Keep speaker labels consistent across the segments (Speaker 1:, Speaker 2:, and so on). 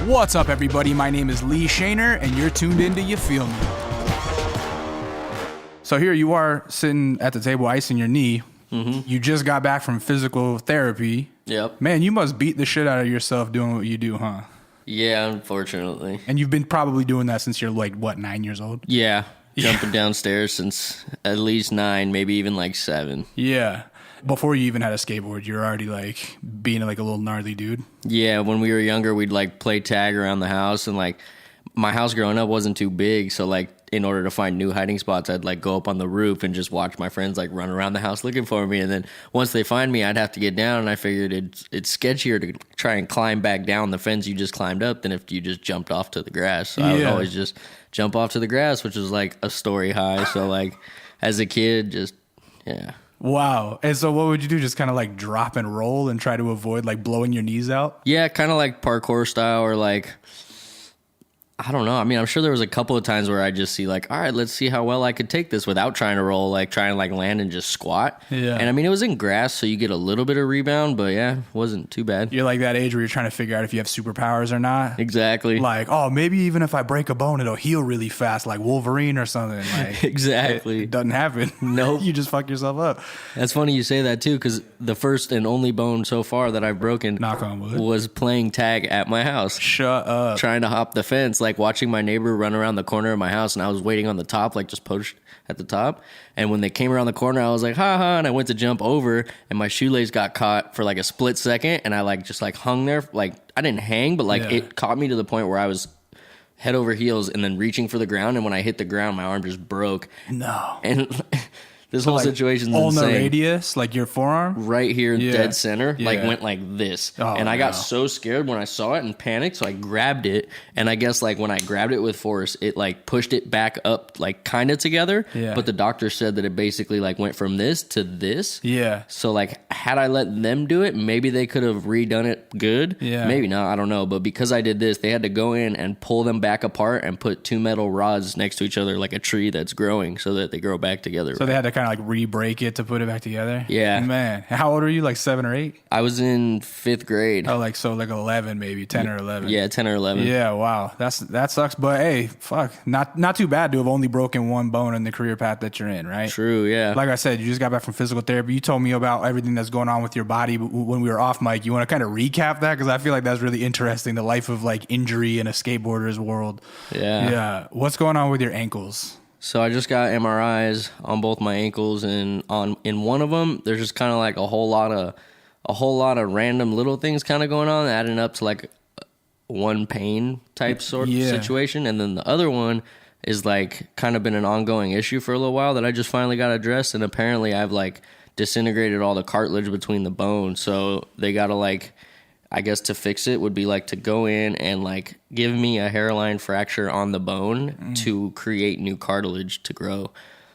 Speaker 1: What's up, everybody? My name is Lee Shaner, and you're tuned into You Feel Me. So here you are sitting at the table, icing your knee. Mm-hmm. You just got back from physical therapy.
Speaker 2: Yep.
Speaker 1: Man, you must beat the shit out of yourself doing what you do, huh?
Speaker 2: Yeah, unfortunately.
Speaker 1: And you've been probably doing that since you're like, what, 9 years old?
Speaker 2: Yeah. Jumping downstairs since at least 9, maybe even like 7.
Speaker 1: Yeah. Before you even had a skateboard, you're already like being like a little gnarly dude.
Speaker 2: Yeah, when we were younger, we'd like play tag around the house, and like my house growing up wasn't too big, so like in order to find new hiding spots, I'd like go up on the roof and just watch my friends like run around the house looking for me, and then once they find me, I'd have to get down, and I figured it's sketchier to try and climb back down the fence you just climbed up than if you just jumped off to the grass. So I would always just jump off to the grass, which was like a story high. So like as a kid, just yeah.
Speaker 1: Wow. And so what would you do? Just kind of like drop and roll and try to avoid like blowing your knees out?
Speaker 2: Yeah, kind of like parkour style, or like, I don't know. I mean, I'm sure there was a couple of times where I just see like, all right, let's see how well I could take this without trying to roll, like trying to like land and just squat.
Speaker 1: Yeah.
Speaker 2: And I mean, it was in grass, so you get a little bit of rebound, but yeah, it wasn't too bad.
Speaker 1: You're like that age where you're trying to figure out if you have superpowers or not.
Speaker 2: Exactly.
Speaker 1: Like, oh, maybe even if I break a bone, it'll heal really fast, like Wolverine or something. Like,
Speaker 2: exactly.
Speaker 1: It doesn't happen.
Speaker 2: Nope.
Speaker 1: You just fuck yourself up.
Speaker 2: That's funny you say that too, because the first and only bone so far that I've broken,
Speaker 1: knock on wood,
Speaker 2: was playing tag at my house.
Speaker 1: Shut up.
Speaker 2: Trying to hop the fence, like watching my neighbor run around the corner of my house, and I was waiting on the top, like just pushed at the top, and when they came around the corner, I was like ha ha, and I went to jump over, and my shoelace got caught for like a split second, and I like just like hung there, like I didn't hang, but like it caught me to the point where I was head over heels and then reaching for the ground, and when I hit the ground, my arm just broke.
Speaker 1: No.
Speaker 2: And this whole
Speaker 1: like,
Speaker 2: situation's
Speaker 1: all
Speaker 2: insane.
Speaker 1: In the radius, like your forearm?
Speaker 2: Right here, dead center, like went like this.
Speaker 1: Oh,
Speaker 2: and I got so scared when I saw it and panicked, so I grabbed it. And I guess like when I grabbed it with force, it like pushed it back up like kind of together.
Speaker 1: Yeah.
Speaker 2: But the doctor said that it basically like went from this to this.
Speaker 1: Yeah.
Speaker 2: So like had I let them do it, maybe they could have redone it good.
Speaker 1: Yeah.
Speaker 2: Maybe not, I don't know. But because I did this, they had to go in and pull them back apart and put 2 metal rods next to each other like a tree that's growing so that they grow back together.
Speaker 1: So they had to kind of like re-break it to put it back together?
Speaker 2: Yeah.
Speaker 1: Man. How old are you? Like 7 or 8?
Speaker 2: I was in 5th grade.
Speaker 1: Oh, like so like 11 maybe, 10 or 11.
Speaker 2: Yeah, 10 or 11.
Speaker 1: Yeah, wow. That sucks. But hey, fuck. Not too bad to have only broken one bone in the career path that you're in, right?
Speaker 2: True, yeah.
Speaker 1: Like I said, you just got back from physical therapy. You told me about everything that's going on with your body when we were off mic. You want to kind of recap that? Because I feel like that's really interesting, the life of like injury in a skateboarder's world.
Speaker 2: Yeah.
Speaker 1: Yeah. What's going on with your ankles?
Speaker 2: So I just got MRIs on both my ankles, and in one of them, there's just kind of like a whole lot of random little things kind of going on, adding up to like one pain type sort of situation. And then the other one is like kind of been an ongoing issue for a little while that I just finally got addressed. And apparently I've like disintegrated all the cartilage between the bones. So they got to like, I guess to fix it would be like to go in and like give me a hairline fracture on the bone to create new cartilage to grow.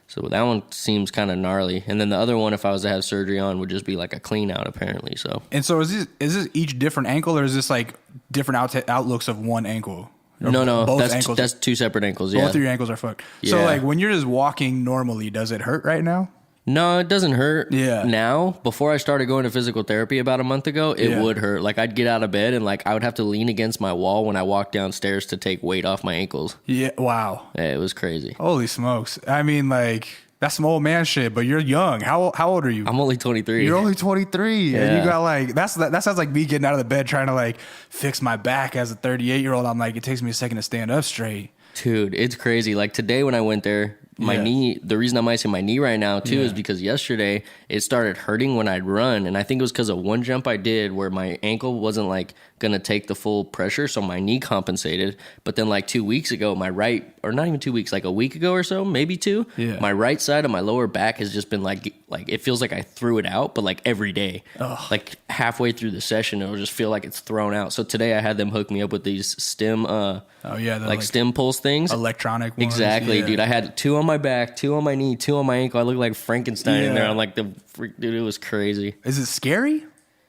Speaker 2: So that one seems kind of gnarly. And then the other one, if I was to have surgery on, would just be like a clean out apparently. So.
Speaker 1: And so is this each different ankle, or is this like different outlooks of one ankle?
Speaker 2: No,
Speaker 1: both ankles?
Speaker 2: That's 2 separate ankles. Yeah.
Speaker 1: Both of your ankles are fucked.
Speaker 2: Yeah.
Speaker 1: So like when you're just walking normally, does it hurt right now?
Speaker 2: No, it doesn't hurt.
Speaker 1: Yeah.
Speaker 2: Now, before I started going to physical therapy about a month ago, it would hurt. Like I'd get out of bed and like I would have to lean against my wall when I walked downstairs to take weight off my ankles. Yeah.
Speaker 1: Wow.
Speaker 2: Yeah, it was crazy.
Speaker 1: Holy smokes. I mean, like that's some old man shit, but you're young. How old are you?
Speaker 2: I'm only 23.
Speaker 1: You're only 23.
Speaker 2: Yeah.
Speaker 1: And you got like, that sounds like me getting out of the bed trying to like fix my back as a 38-year-old. I'm like, it takes me a second to stand up straight.
Speaker 2: Dude, it's crazy. Like today when I went there, my knee, the reason I'm icing my knee right now too is because yesterday it started hurting when I'd run. And I think it was because of one jump I did where my ankle wasn't like going to take the full pressure. So my knee compensated. But then like 2 weeks ago, my right, or not even 2 weeks, like a week ago or so, maybe 2, my right side of my lower back has just been like it feels like I threw it out, but like every day, like halfway through the session, it'll just feel like it's thrown out. So today I had them hook me up with these stem, like stem pulse things.
Speaker 1: Electronic ones.
Speaker 2: Exactly, dude. I had 2 on my back, 2 on my knee, 2 on my ankle. I looked like Frankenstein in there. I'm like, dude, it was crazy.
Speaker 1: Is it scary?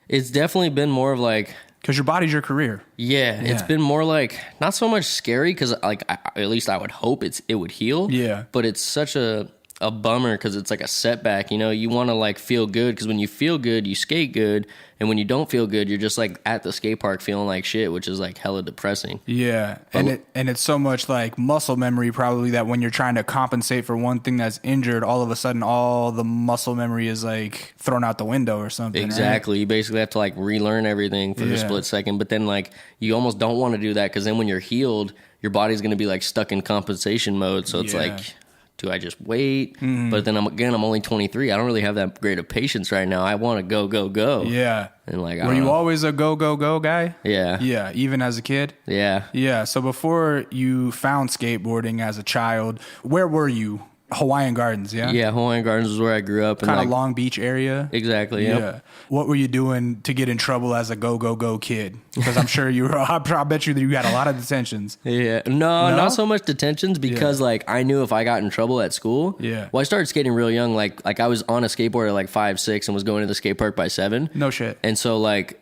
Speaker 2: It's definitely been more of like,
Speaker 1: because your body's your career.
Speaker 2: Yeah, it's been more like not so much scary because like at least I would hope it would heal.
Speaker 1: Yeah,
Speaker 2: but it's such a a bummer because it's like a setback. You know, you want to like feel good because when you feel good, you skate good, and when you don't feel good, you're just like at the skate park feeling like shit, which is like hella depressing.
Speaker 1: Yeah, and it's so much like muscle memory probably that when you're trying to compensate for one thing that's injured, all of a sudden all the muscle memory is like thrown out the window or something.
Speaker 2: Exactly.
Speaker 1: Right?
Speaker 2: You basically have to like relearn everything for a split second, but then like you almost don't want to do that because then when you're healed, your body's going to be like stuck in compensation mode. So it's like, do I just wait? But then I'm only 23. I don't really have that great of patience right now. I want to go.
Speaker 1: Yeah.
Speaker 2: And like,
Speaker 1: were you always a go guy?
Speaker 2: Yeah.
Speaker 1: Yeah. Even as a kid?
Speaker 2: Yeah.
Speaker 1: Yeah. So before you found skateboarding as a child, where were you? Hawaiian Gardens, yeah?
Speaker 2: Yeah, Hawaiian Gardens is where I grew up.
Speaker 1: Kind of
Speaker 2: like,
Speaker 1: Long Beach area?
Speaker 2: Exactly,
Speaker 1: yeah. What were you doing to get in trouble as a go kid? Because I'm sure you were, I bet you that you had a lot of detentions.
Speaker 2: Yeah. No, not so much detentions because like I knew if I got in trouble at school.
Speaker 1: Yeah.
Speaker 2: Well, I started skating real young. Like I was on a skateboard at like 5, 6 and was going to the skate park by 7.
Speaker 1: No shit.
Speaker 2: And so like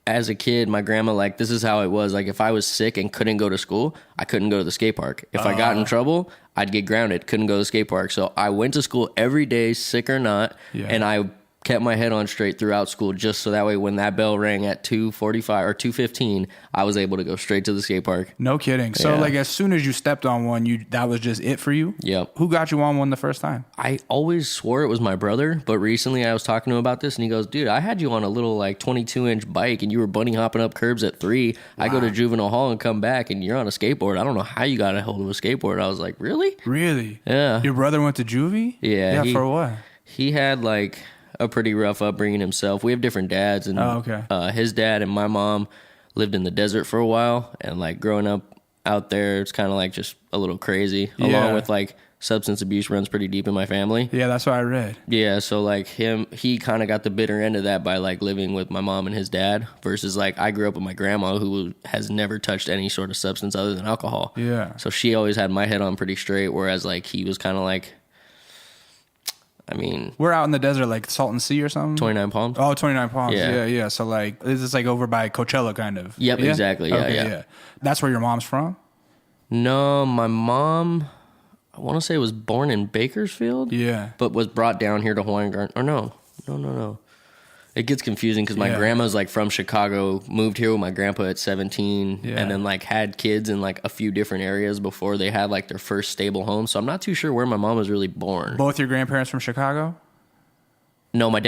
Speaker 2: as a kid, my grandma, like, this is how it was. Like, if I was sick and couldn't go to school, I couldn't go to the skate park. If I got in trouble, I'd get grounded, couldn't go to the skate park. So I went to school every day, sick or not, and I kept my head on straight throughout school just so that way when that bell rang at 2:45 or 2:15, I was able to go straight to the skate park.
Speaker 1: No kidding. So, like, as soon as you stepped on one, that was just it for you?
Speaker 2: Yep.
Speaker 1: Who got you on one the first time?
Speaker 2: I always swore it was my brother, but recently I was talking to him about this, and he goes, dude, I had you on a little, like, 22-inch bike, and you were bunny hopping up curbs at 3. Wow. I go to juvenile hall and come back, and you're on a skateboard. I don't know how you got a hold of a skateboard. I was like, really?
Speaker 1: Really?
Speaker 2: Yeah.
Speaker 1: Your brother went to juvie?
Speaker 2: Yeah.
Speaker 1: Yeah, for what?
Speaker 2: He had, like, a pretty rough upbringing himself. We have different dads, and his dad and my mom lived in the desert for a while, and like growing up out there, it's kind of like just a little crazy. Along with like substance abuse runs pretty deep in my family.
Speaker 1: Yeah, that's what I read.
Speaker 2: Yeah, so like he kind of got the bitter end of that by like living with my mom and his dad versus like I grew up with my grandma who has never touched any sort of substance other than alcohol.
Speaker 1: Yeah.
Speaker 2: So she always had my head on pretty straight, whereas like he was kind of like, I mean,
Speaker 1: we're out in the desert, like Salton Sea or something.
Speaker 2: 29 Palms.
Speaker 1: Oh, 29 Palms. Yeah. So like, this is like over by Coachella, kind of.
Speaker 2: Yep, exactly. Yeah.
Speaker 1: That's where your mom's from?
Speaker 2: No, my mom, I want to say was born in Bakersfield.
Speaker 1: Yeah.
Speaker 2: But was brought down here to Hawaiian Gardens. Or no. It gets confusing because my grandma's like from Chicago, moved here with my grandpa at 17, and then like had kids in like a few different areas before they had like their first stable home. So I'm not too sure where my mom was really born.
Speaker 1: Both your grandparents from Chicago?
Speaker 2: No, my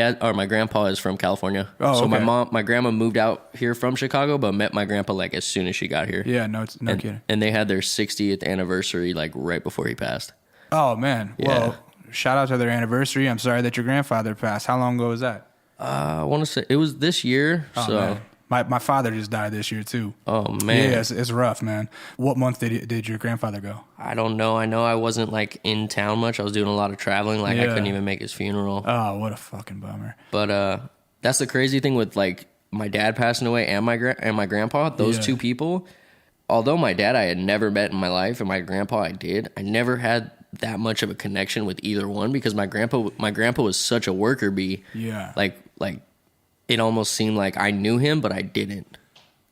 Speaker 2: grandpa is from California.
Speaker 1: Oh,
Speaker 2: so
Speaker 1: okay.
Speaker 2: my grandma moved out here from Chicago, but met my grandpa like as soon as she got here.
Speaker 1: Yeah, no kidding.
Speaker 2: And they had their 60th anniversary like right before he passed.
Speaker 1: Oh man.
Speaker 2: Yeah.
Speaker 1: Well, shout out to their anniversary. I'm sorry that your grandfather passed. How long ago was that?
Speaker 2: I want to say it was this year.
Speaker 1: Oh,
Speaker 2: so
Speaker 1: man. My father just died this year too.
Speaker 2: Oh man.
Speaker 1: Yeah, it's rough, man. What month did your grandfather go?
Speaker 2: I don't know. I know I wasn't like in town much. I was doing a lot of traveling. Like I couldn't even make his funeral.
Speaker 1: Oh, what a fucking bummer.
Speaker 2: But that's the crazy thing with like my dad passing away and my grandpa. Those two people. Although my dad I had never met in my life, and my grandpa I did. I never had that much of a connection with either one because my grandpa was such a worker bee.
Speaker 1: Yeah.
Speaker 2: Like it almost seemed like I knew him, but I didn't.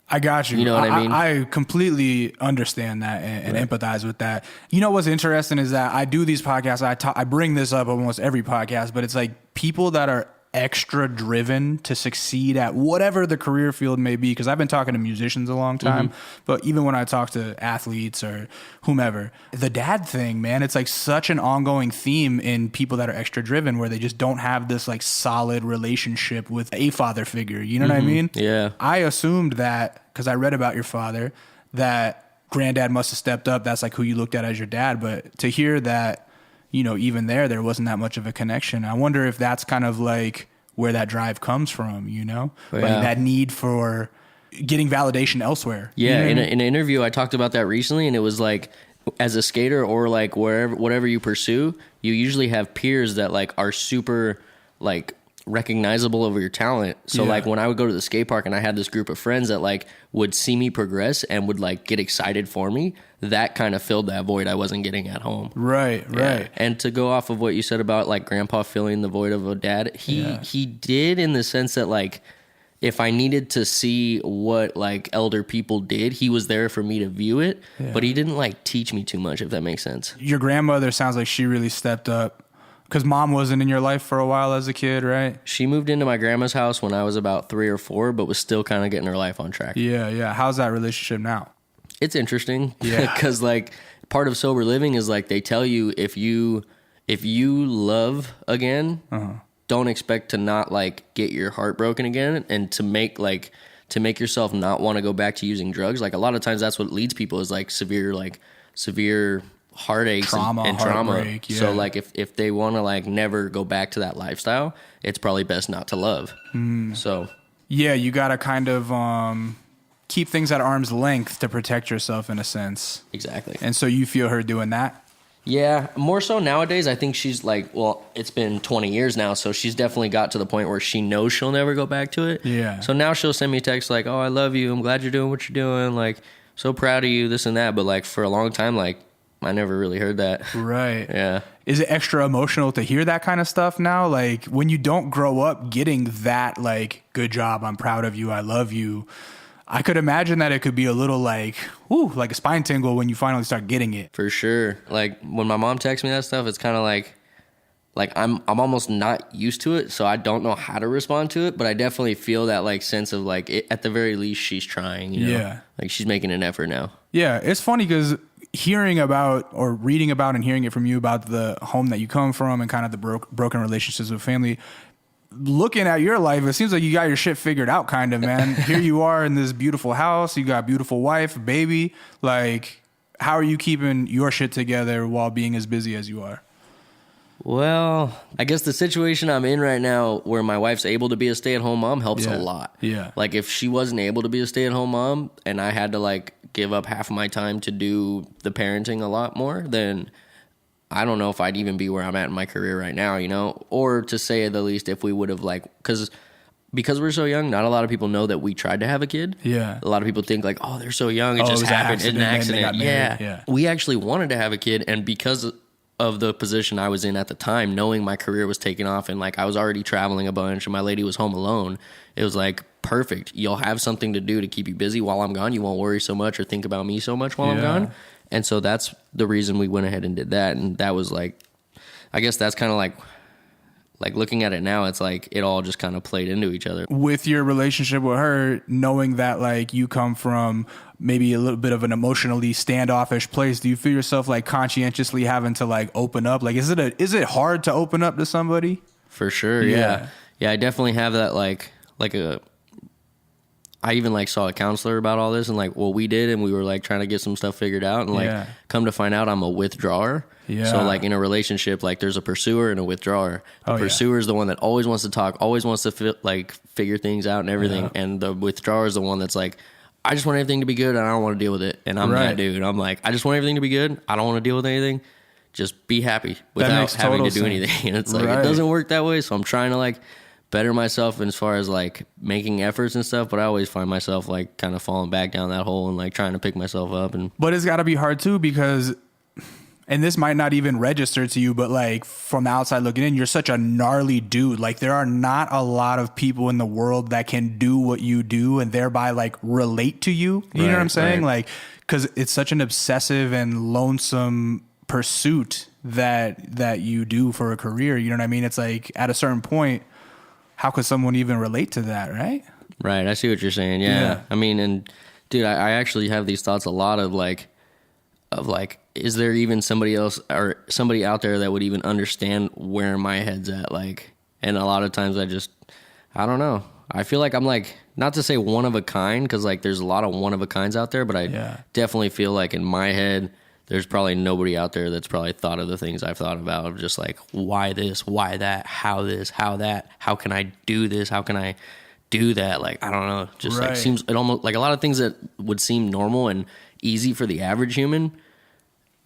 Speaker 1: I got you.
Speaker 2: You know what I mean?
Speaker 1: I completely understand that and empathize with that. You know what's interesting is that I do these podcasts. I bring this up almost every podcast, but it's like people that are extra driven to succeed at whatever the career field may be. Because I've been talking to musicians a long time, but even when I talk to athletes or whomever, the dad thing, man, it's like such an ongoing theme in people that are extra driven where they just don't have this like solid relationship with a father figure. You know what I mean?
Speaker 2: Yeah.
Speaker 1: I assumed that because I read about your father that granddad must have stepped up. That's like who you looked at as your dad. But to hear that, you know, even there wasn't that much of a connection. I wonder if that's kind of like where that drive comes from, you know? Like that need for getting validation elsewhere.
Speaker 2: Yeah,
Speaker 1: you know
Speaker 2: in an interview, I talked about that recently, and it was like, as a skater or like whatever you pursue, you usually have peers that like are super like recognizable over your talent. So like when I would go to the skate park and I had this group of friends that like would see me progress and would like get excited for me, that kind of filled that void I wasn't getting at home.
Speaker 1: Right.
Speaker 2: And to go off of what you said about like grandpa filling the void of a dad, he did in the sense that like if I needed to see what like elder people did, he was there for me to view it, but he didn't like teach me too much, if that makes sense.
Speaker 1: Your grandmother sounds like she really stepped up, because mom wasn't in your life for a while as a kid, right?
Speaker 2: She moved into my grandma's house when I was about 3 or 4, but was still kind of getting her life on track.
Speaker 1: Yeah. How's that relationship now?
Speaker 2: It's interesting.
Speaker 1: Yeah.
Speaker 2: Because like part of sober living is like they tell you if you love again, don't expect to not like get your heart broken again, and to make yourself not want to go back to using drugs. Like a lot of times that's what leads people is like severe heartaches and trauma. Yeah. So like if they want to like never go back to that lifestyle, it's probably best not to love. So
Speaker 1: yeah, you got to kind of keep things at arm's length to protect yourself in a sense.
Speaker 2: Exactly.
Speaker 1: And so you feel her doing that?
Speaker 2: Yeah, more so nowadays. I think she's like, well, it's been 20 years now, so she's definitely got to the point where she knows she'll never go back to it.
Speaker 1: Yeah.
Speaker 2: So now she'll send me texts like, oh, I love you. I'm glad you're doing what you're doing. Like, so proud of you, this and that. But like for a long time, like I never really heard that.
Speaker 1: Right.
Speaker 2: Yeah.
Speaker 1: Is it extra emotional to hear that kind of stuff now? Like when you don't grow up getting that, like, good job, I'm proud of you, I love you. I could imagine that it could be a little like, whoo, like a spine tingle when you finally start getting it.
Speaker 2: For sure. Like when my mom texts me that stuff, it's kind of like I'm almost not used to it, so I don't know how to respond to it, but I definitely feel that like sense of like at the very least she's trying, you know?
Speaker 1: Yeah.
Speaker 2: Like she's making an effort now.
Speaker 1: Yeah, it's funny because hearing about or reading about and hearing it from you about the home that you come from and kind of the broken relationships with family, looking at your life, it seems like you got your shit figured out kind of, man. Here you are in this beautiful house. You got a beautiful wife, baby. Like, how are you keeping your shit together while being as busy as you are?
Speaker 2: Well, I guess the situation I'm in right now where my wife's able to be a stay-at-home mom helps a lot.
Speaker 1: Yeah.
Speaker 2: Like if she wasn't able to be a stay-at-home mom and I had to like give up half of my time to do the parenting a lot more, then I don't know if I'd even be where I'm at in my career right now, you know? Or to say the least, if we would have like, because we're so young, not a lot of people know that we tried to have a kid.
Speaker 1: Yeah.
Speaker 2: A lot of people think like, oh, they're so young, it just happened, it's an accident.
Speaker 1: Yeah.
Speaker 2: We actually wanted to have a kid, and because of the position I was in at the time, knowing my career was taking off and like I was already traveling a bunch and my lady was home alone, it was like, perfect. You'll have something to do to keep you busy while I'm gone. You won't worry so much or think about me so much while I'm gone. And so that's the reason we went ahead and did that. And that was like, I guess that's kind of like looking at it now, it's like it all just kind of played into each other.
Speaker 1: With your relationship with her, knowing that like you come from maybe a little bit of an emotionally standoffish place, do you feel yourself like conscientiously having to like open up? Like, is it hard to open up to somebody?
Speaker 2: For sure. Yeah. I definitely have that I even like saw a counselor about all this and like what we did, and we were like trying to get some stuff figured out, and like come to find out I'm a withdrawer. Yeah. So like in a relationship, like there's a pursuer and a withdrawer. The pursuer is the one that always wants to talk, always wants to figure things out and everything. Yeah. And the withdrawer is the one that's like, I just want everything to be good and I don't want to deal with it. And I'm that dude. I'm like, I just want everything to be good. I don't want to deal with anything. Just be happy without having to do anything. And it's like, it doesn't work that way. So I'm trying to like better myself as far as like making efforts and stuff, but I always find myself like kind of falling back down that hole and like trying to pick myself up. But
Speaker 1: it's got to be hard too, because, and this might not even register to you, but like from the outside looking in, you're such a gnarly dude. Like there are not a lot of people in the world that can do what you do and thereby like relate to you. You know what I'm saying? Like, cause it's such an obsessive and lonesome pursuit that you do for a career. You know what I mean? It's like at a certain point, how could someone even relate to that, right?
Speaker 2: Right, I see what you're saying. Yeah. I mean, and dude, I actually have these thoughts a lot of like, is there even somebody else or somebody out there that would even understand where my head's at? Like, and a lot of times I don't know. I feel like I'm like, not to say one of a kind, because like there's a lot of one of a kinds out there, but I definitely feel like in my head, there's probably nobody out there that's probably thought of the things I've thought about, of just like, why this, why that, how this, how that, how can I do this, how can I do that? Like, I don't know, just like seems, it almost like a lot of things that would seem normal and easy for the average human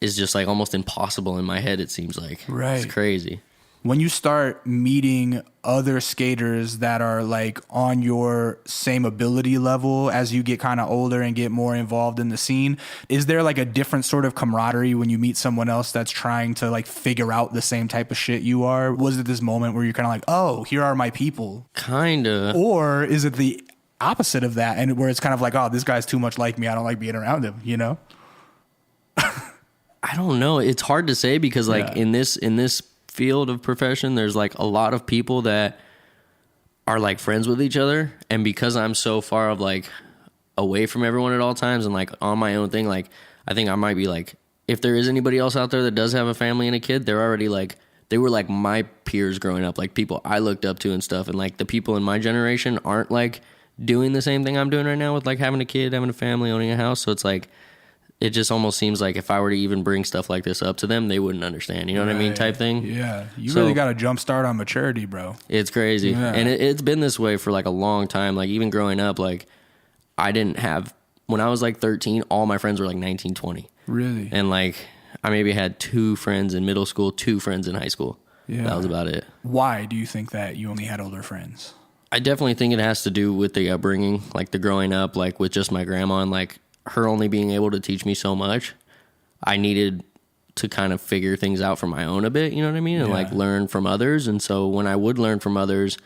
Speaker 2: is just like almost impossible in my head, it seems like. It's crazy.
Speaker 1: when you start meeting other skaters that are like on your same ability level as you get kind of older and get more involved in the scene, is there like a different sort of camaraderie when you meet someone else that's trying to like figure out the same type of shit you are? Was it this moment where you're kind of like, oh, here are my people?
Speaker 2: Kinda.
Speaker 1: Or is it the opposite of that, and where it's kind of like, oh, this guy's too much like me, I don't like being around him, you know?
Speaker 2: I don't know. It's hard to say because like in this field of profession, there's like a lot of people that are like friends with each other, and because I'm so far of like away from everyone at all times and like on my own thing, like I think I might be like, if there is anybody else out there that does have a family and a kid, they're already like, they were like my peers growing up, like people I looked up to and stuff, and like the people in my generation aren't like doing the same thing I'm doing right now with like having a kid, having a family, owning a house. So it's like, it just almost seems like if I were to even bring stuff like this up to them, they wouldn't understand. You know what I mean? Type thing.
Speaker 1: Yeah. You really got a jump start on maturity, bro.
Speaker 2: It's crazy. Yeah. And it's been this way for like a long time. Like even growing up, like I didn't have, when I was like 13, all my friends were like 19, 20.
Speaker 1: Really?
Speaker 2: And like I maybe had 2 friends in middle school, 2 friends in high school. Yeah. That was about it.
Speaker 1: Why do you think that you only had older friends?
Speaker 2: I definitely think it has to do with the upbringing, like the growing up, like with just my grandma and like her only being able to teach me so much. I needed to kind of figure things out for my own a bit, you know what I mean? And like learn from others. And so when I would learn from others,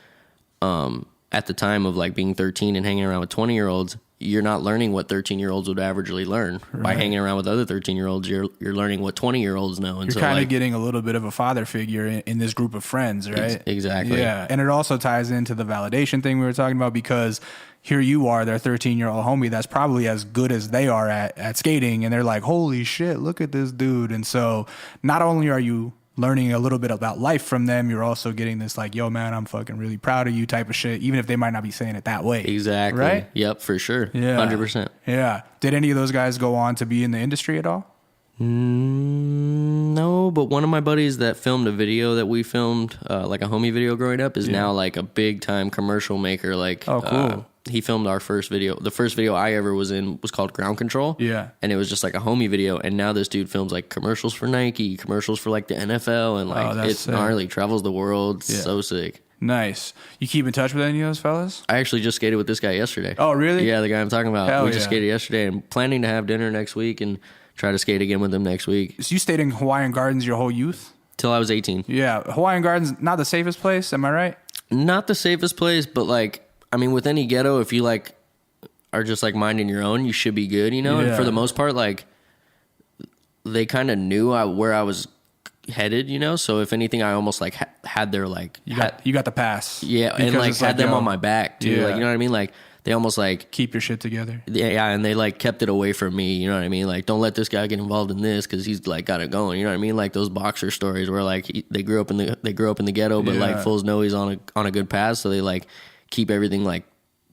Speaker 2: at the time of like being 13 and hanging around with 20-year-olds, you're not learning what 13-year-olds would averagely learn. Right. By hanging around with other 13-year-olds, you're learning what 20-year-olds know. And
Speaker 1: you're kind of getting a little bit of a father figure in this group of friends, right?
Speaker 2: Exactly.
Speaker 1: Yeah. And it also ties into the validation thing we were talking about, because here you are, their 13-year-old homie that's probably as good as they are at skating, and they're like, holy shit, look at this dude. And so not only are you learning a little bit about life from them, you're also getting this like, yo, man, I'm fucking really proud of you type of shit, even if they might not be saying it that way.
Speaker 2: Exactly.
Speaker 1: Right?
Speaker 2: Yep, for sure.
Speaker 1: Yeah.
Speaker 2: 100%.
Speaker 1: Yeah. Did any of those guys go on to be in the industry at all?
Speaker 2: No, but one of my buddies that filmed a video that we filmed, like a homie video growing up, is now like a big time commercial maker. Like,
Speaker 1: oh, cool.
Speaker 2: He filmed our first video. The first video I ever was in was called Ground Control.
Speaker 1: Yeah.
Speaker 2: And it was just like a homie video. And now this dude films like commercials for Nike, commercials for like the NFL. And like, it's sick. Gnarly. Travels the world. Yeah. So sick.
Speaker 1: Nice. You keep in touch with any of those fellas?
Speaker 2: I actually just skated with this guy yesterday.
Speaker 1: Oh, really?
Speaker 2: Yeah, the guy I'm talking about.
Speaker 1: Hell
Speaker 2: we just skated yesterday and planning to have dinner next week and try to skate again with him next week.
Speaker 1: So you stayed in Hawaiian Gardens your whole youth?
Speaker 2: Till I was 18.
Speaker 1: Yeah. Hawaiian Gardens, not the safest place. Am I right?
Speaker 2: Not the safest place, but like, I mean, with any ghetto, if you like are just like minding your own, you should be good, you know? Yeah. And for the most part, like they kind of knew where I was headed, you know? So if anything, I almost like had their like...
Speaker 1: You got the pass.
Speaker 2: Yeah, and like had them on my back too. Yeah. Like, you know what I mean? Like they almost like...
Speaker 1: Keep your shit together.
Speaker 2: Yeah, and they like kept it away from me, you know what I mean? Like, don't let this guy get involved in this because he's like got it going, you know what I mean? Like those boxer stories where like they grew up in the ghetto, but like fools know he's on a good path, so they like keep everything like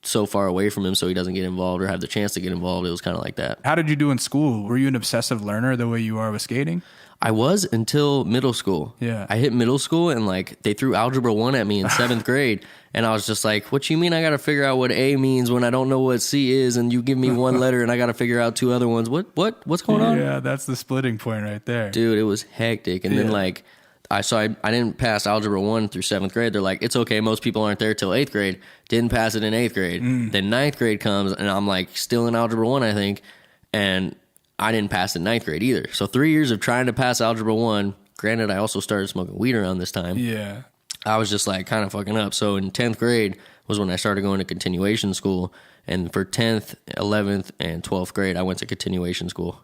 Speaker 2: so far away from him so he doesn't get involved or have the chance to get involved. It was kind of like that.
Speaker 1: How did you do in school? Were you an obsessive learner the way you are with skating?
Speaker 2: I was until middle school.
Speaker 1: Yeah.
Speaker 2: I hit middle school and like they threw Algebra 1 at me in 7th grade. And I was just like, what you mean I got to figure out what A means when I don't know what C is, and you give me one letter and I got to figure out 2 other ones? What's going on?
Speaker 1: Yeah, that's the splitting point right there.
Speaker 2: Dude, it was hectic. And then like I didn't pass Algebra 1 through 7th grade. They're like, it's okay, most people aren't there till 8th grade. Didn't pass it in 8th grade. Then 9th grade comes and I'm like still in Algebra 1, I think. And I didn't pass in 9th grade either. So 3 years of trying to pass Algebra 1. Granted, I also started smoking weed around this time.
Speaker 1: Yeah.
Speaker 2: I was just like kind of fucking up. So in 10th grade was when I started going to continuation school. And for 10th, 11th, and 12th grade, I went to continuation school.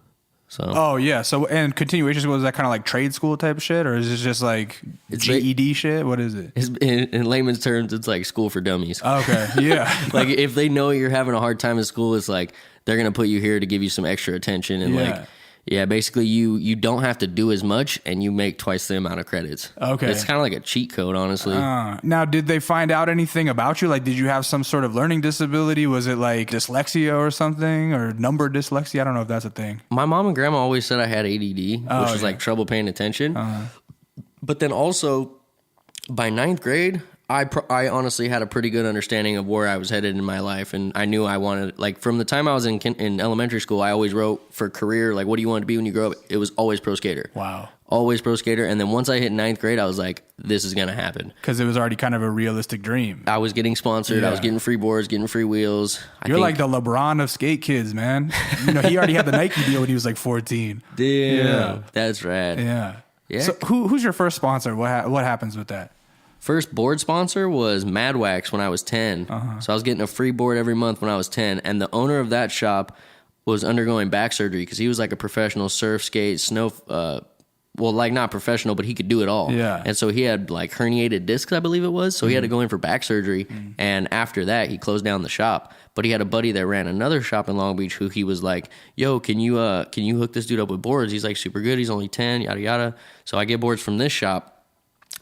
Speaker 2: So.
Speaker 1: Oh, yeah. So, and continuation school, is that kind of like trade school type of shit? Or is it just like GED shit? What is it?
Speaker 2: In layman's terms, it's like school for dummies.
Speaker 1: Okay, yeah.
Speaker 2: Like if they know you're having a hard time in school, it's like they're going to put you here to give you some extra attention. And like, yeah, basically you don't have to do as much and you make twice the amount of credits.
Speaker 1: Okay.
Speaker 2: It's kind of like a cheat code, honestly.
Speaker 1: Now, did they find out anything about you? Like, did you have some sort of learning disability? Was it like dyslexia or something, or number dyslexia? I don't know if that's a thing.
Speaker 2: My mom and grandma always said I had ADD, which was like trouble paying attention. But then also by 9th grade, I honestly had a pretty good understanding of where I was headed in my life, and I knew I wanted, like, from the time I was in elementary school, I always wrote for career, like, what do you want to be when you grow up? It was always pro skater.
Speaker 1: Wow.
Speaker 2: Always pro skater. And then once I hit 9th grade, I was like, this is going to happen.
Speaker 1: Because it was already kind of a realistic dream.
Speaker 2: I was getting sponsored.
Speaker 1: Yeah.
Speaker 2: I was getting free boards, getting free wheels.
Speaker 1: You're like the LeBron of skate kids, man. You know, he already had the Nike deal when he was like 14.
Speaker 2: Damn. Yeah. That's rad.
Speaker 1: Yeah.
Speaker 2: Yeah.
Speaker 1: So who's your first sponsor? What happens with that?
Speaker 2: First board sponsor was Mad Wax when I was 10. So I was getting a free board every month when I was 10. And the owner of that shop was undergoing back surgery because he was like a professional surf, skate, snow, well, like not professional, but he could do it all.
Speaker 1: Yeah.
Speaker 2: And so he had like herniated discs, I believe it was. So he had to go in for back surgery. And after that, he closed down the shop. But he had a buddy that ran another shop in Long Beach who he was like, yo, can you hook this dude up with boards? He's like super good. He's only 10, yada, yada. So I get boards from this shop.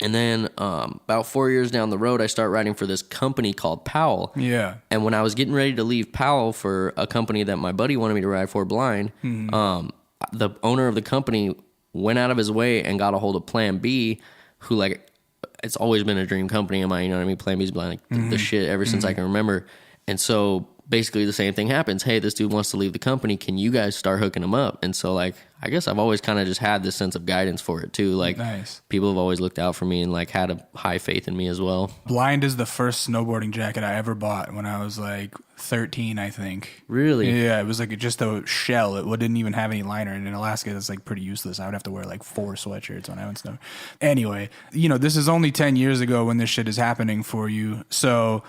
Speaker 2: And then about 4 years down the road, I start writing for this company called Powell.
Speaker 1: Yeah.
Speaker 2: And when I was getting ready to leave Powell for a company that my buddy wanted me to ride for, Blind, the owner of the company went out of his way and got a hold of Plan B, who, like, it's always been a dream company of mine, you know what I mean? Plan B's been like the shit ever since I can remember. And so basically the same thing happens. Hey, this dude wants to leave the company. Can you guys start hooking him up? And so, like, I guess I've always kind of just had this sense of guidance for it too. Like,
Speaker 1: nice.
Speaker 2: People have always looked out for me and like had a high faith in me as well.
Speaker 1: Blind is the first snowboarding jacket I ever bought when I was like 13, I think.
Speaker 2: Really?
Speaker 1: Yeah, it was like just a shell. It didn't even have any liner. And in Alaska, it's like pretty useless. I would have to wear like 4 sweatshirts when I went snow. Anyway, you know, this is only 10 years ago when this shit is happening for you. So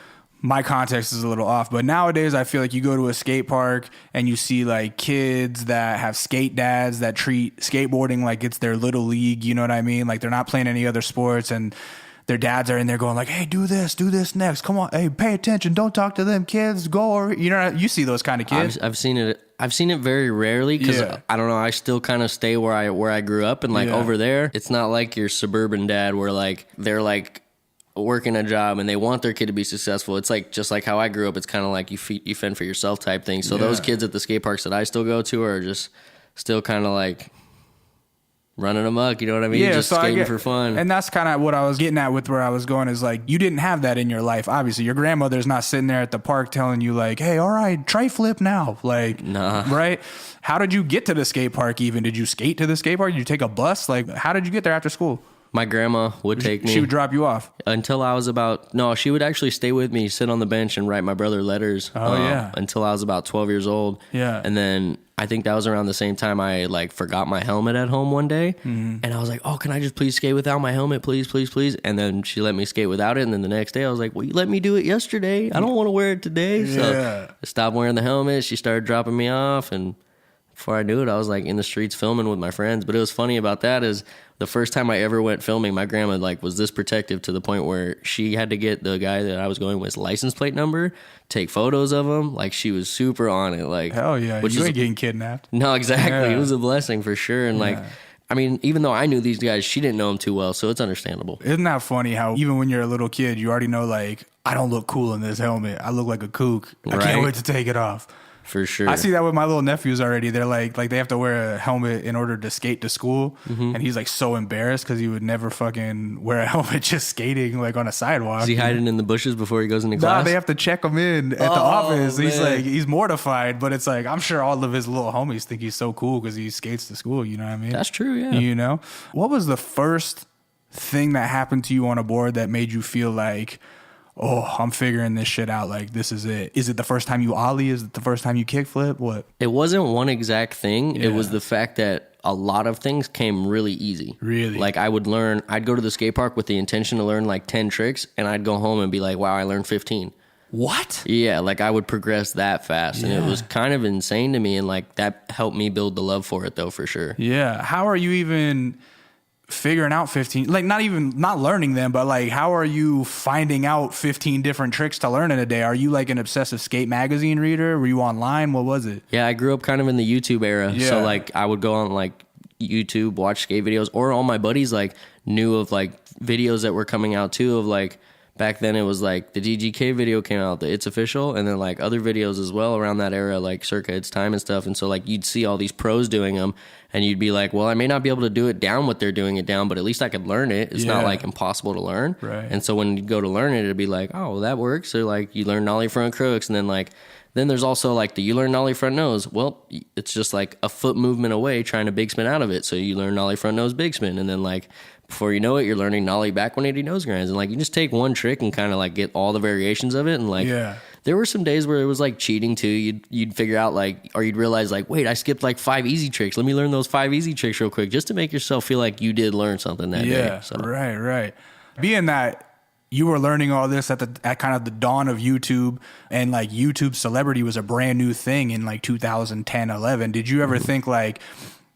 Speaker 1: my context is a little off, but nowadays I feel like you go to a skate park and you see like kids that have skate dads that treat skateboarding like it's their little league. You know what I mean? Like they're not playing any other sports and their dads are in there going like, hey, do this next. Come on. Hey, pay attention. Don't talk to them kids. Go over. You know, you see those kind of kids.
Speaker 2: I've seen it very rarely because I don't know. I still kind of stay where I grew up, and like over there, it's not like your suburban dad where like they're like working a job and they want their kid to be successful. It's like just like how I grew up. It's kind of like you fend for yourself type thing. So those kids at the skate parks that I still go to are just still kind of like running amok, you know what I mean?
Speaker 1: Yeah,
Speaker 2: just
Speaker 1: so
Speaker 2: skating for fun.
Speaker 1: And that's kind of what I was getting at with where I was going is like, you didn't have that in your life. Obviously, your grandmother's not sitting there at the park telling you like, hey, all right, try flip now. Like,
Speaker 2: nah.
Speaker 1: Right? How did you get to the skate park even? Did you skate to the skate park? Did you take a bus? Like, how did you get there after school?
Speaker 2: My grandma would take me.
Speaker 1: She would drop you off?
Speaker 2: Until I was she would actually stay with me, sit on the bench and write my brother letters. Until I was about 12 years old.
Speaker 1: Yeah.
Speaker 2: And then I think that was around the same time I like forgot my helmet at home one day. And I was like, oh, can I just please skate without my helmet? Please, please, please. And then she let me skate without it. And then the next day I was like, well, you let me do it yesterday. I don't want to wear it today. So I stopped wearing the helmet. She started dropping me off. And before I knew it, I was like in the streets filming with my friends. But it was funny about that is the first time I ever went filming, my grandma like was this protective to the point where she had to get the guy that I was going with license plate number, take photos of him. Like she was super on it. Like,
Speaker 1: hell yeah, you ain't getting kidnapped.
Speaker 2: No, exactly. It was a blessing for sure. And like, I mean, even though I knew these guys, she didn't know them too well, so it's understandable.
Speaker 1: Isn't that funny how even when you're a little kid, you already know like, I don't look cool in this helmet. I look like a kook. I can't wait to take it off.
Speaker 2: For sure.
Speaker 1: I see that with my little nephews already. They're like they have to wear a helmet in order to skate to school. And he's like so embarrassed because he would never fucking wear a helmet just skating like on a sidewalk.
Speaker 2: Is he hiding in the bushes before he goes into class?
Speaker 1: Nah, they have to check him in at the office. Man. He's mortified, but it's like, I'm sure all of his little homies think he's so cool because he skates to school. You know what I mean?
Speaker 2: That's true, yeah.
Speaker 1: You know? What was the first thing that happened to you on a board that made you feel like, oh, I'm figuring this shit out. Like, this is it. Is it the first time you ollie? Is it the first time you kickflip? What?
Speaker 2: It wasn't one exact thing. Yeah. It was the fact that a lot of things came really easy.
Speaker 1: Really?
Speaker 2: Like, I'd go to the skate park with the intention to learn like 10 tricks, and I'd go home and be like, wow, I learned 15.
Speaker 1: What?
Speaker 2: Yeah, like I would progress that fast. And it was kind of insane to me. And like that helped me build the love for it, though, for sure.
Speaker 1: Yeah. How are you even figuring out 15, like not learning them, but like how are you finding out 15 different tricks to learn in a day? Are you like an obsessive skate magazine reader? Were you online? What was it?
Speaker 2: Yeah, I grew up kind of in the YouTube era. So like I would go on like YouTube, watch skate videos, or all my buddies like knew of like videos that were coming out too of like back then it was like the DGK video came out, the It's Official, and then like other videos as well around that era, like circa its time and stuff. And so like you'd see all these pros doing them, and you'd be like, well, I may not be able to do it down what they're doing it down, but at least I could learn it. It's not like impossible to learn.
Speaker 1: Right.
Speaker 2: And so when you go to learn it, it'd be like, oh, well, that works. Or like you learn nollie front crooks, and then there's also like you learn nollie front nose. Well, it's just like a foot movement away trying to big spin out of it. So you learn nollie front nose big spin, and then like before you know it, you're learning nollie back 180 nose grinds. And like you just take one trick and kind of like get all the variations of it. And like there were some days where it was like cheating too. You'd figure out like, or you'd realize like, wait, I skipped like 5 easy tricks. Let me learn those 5 easy tricks real quick just to make yourself feel like you did learn something that day. So.
Speaker 1: Right. Being that you were learning all this at kind of the dawn of YouTube, and like YouTube celebrity was a brand new thing in like 2010, 11. Did you ever think like,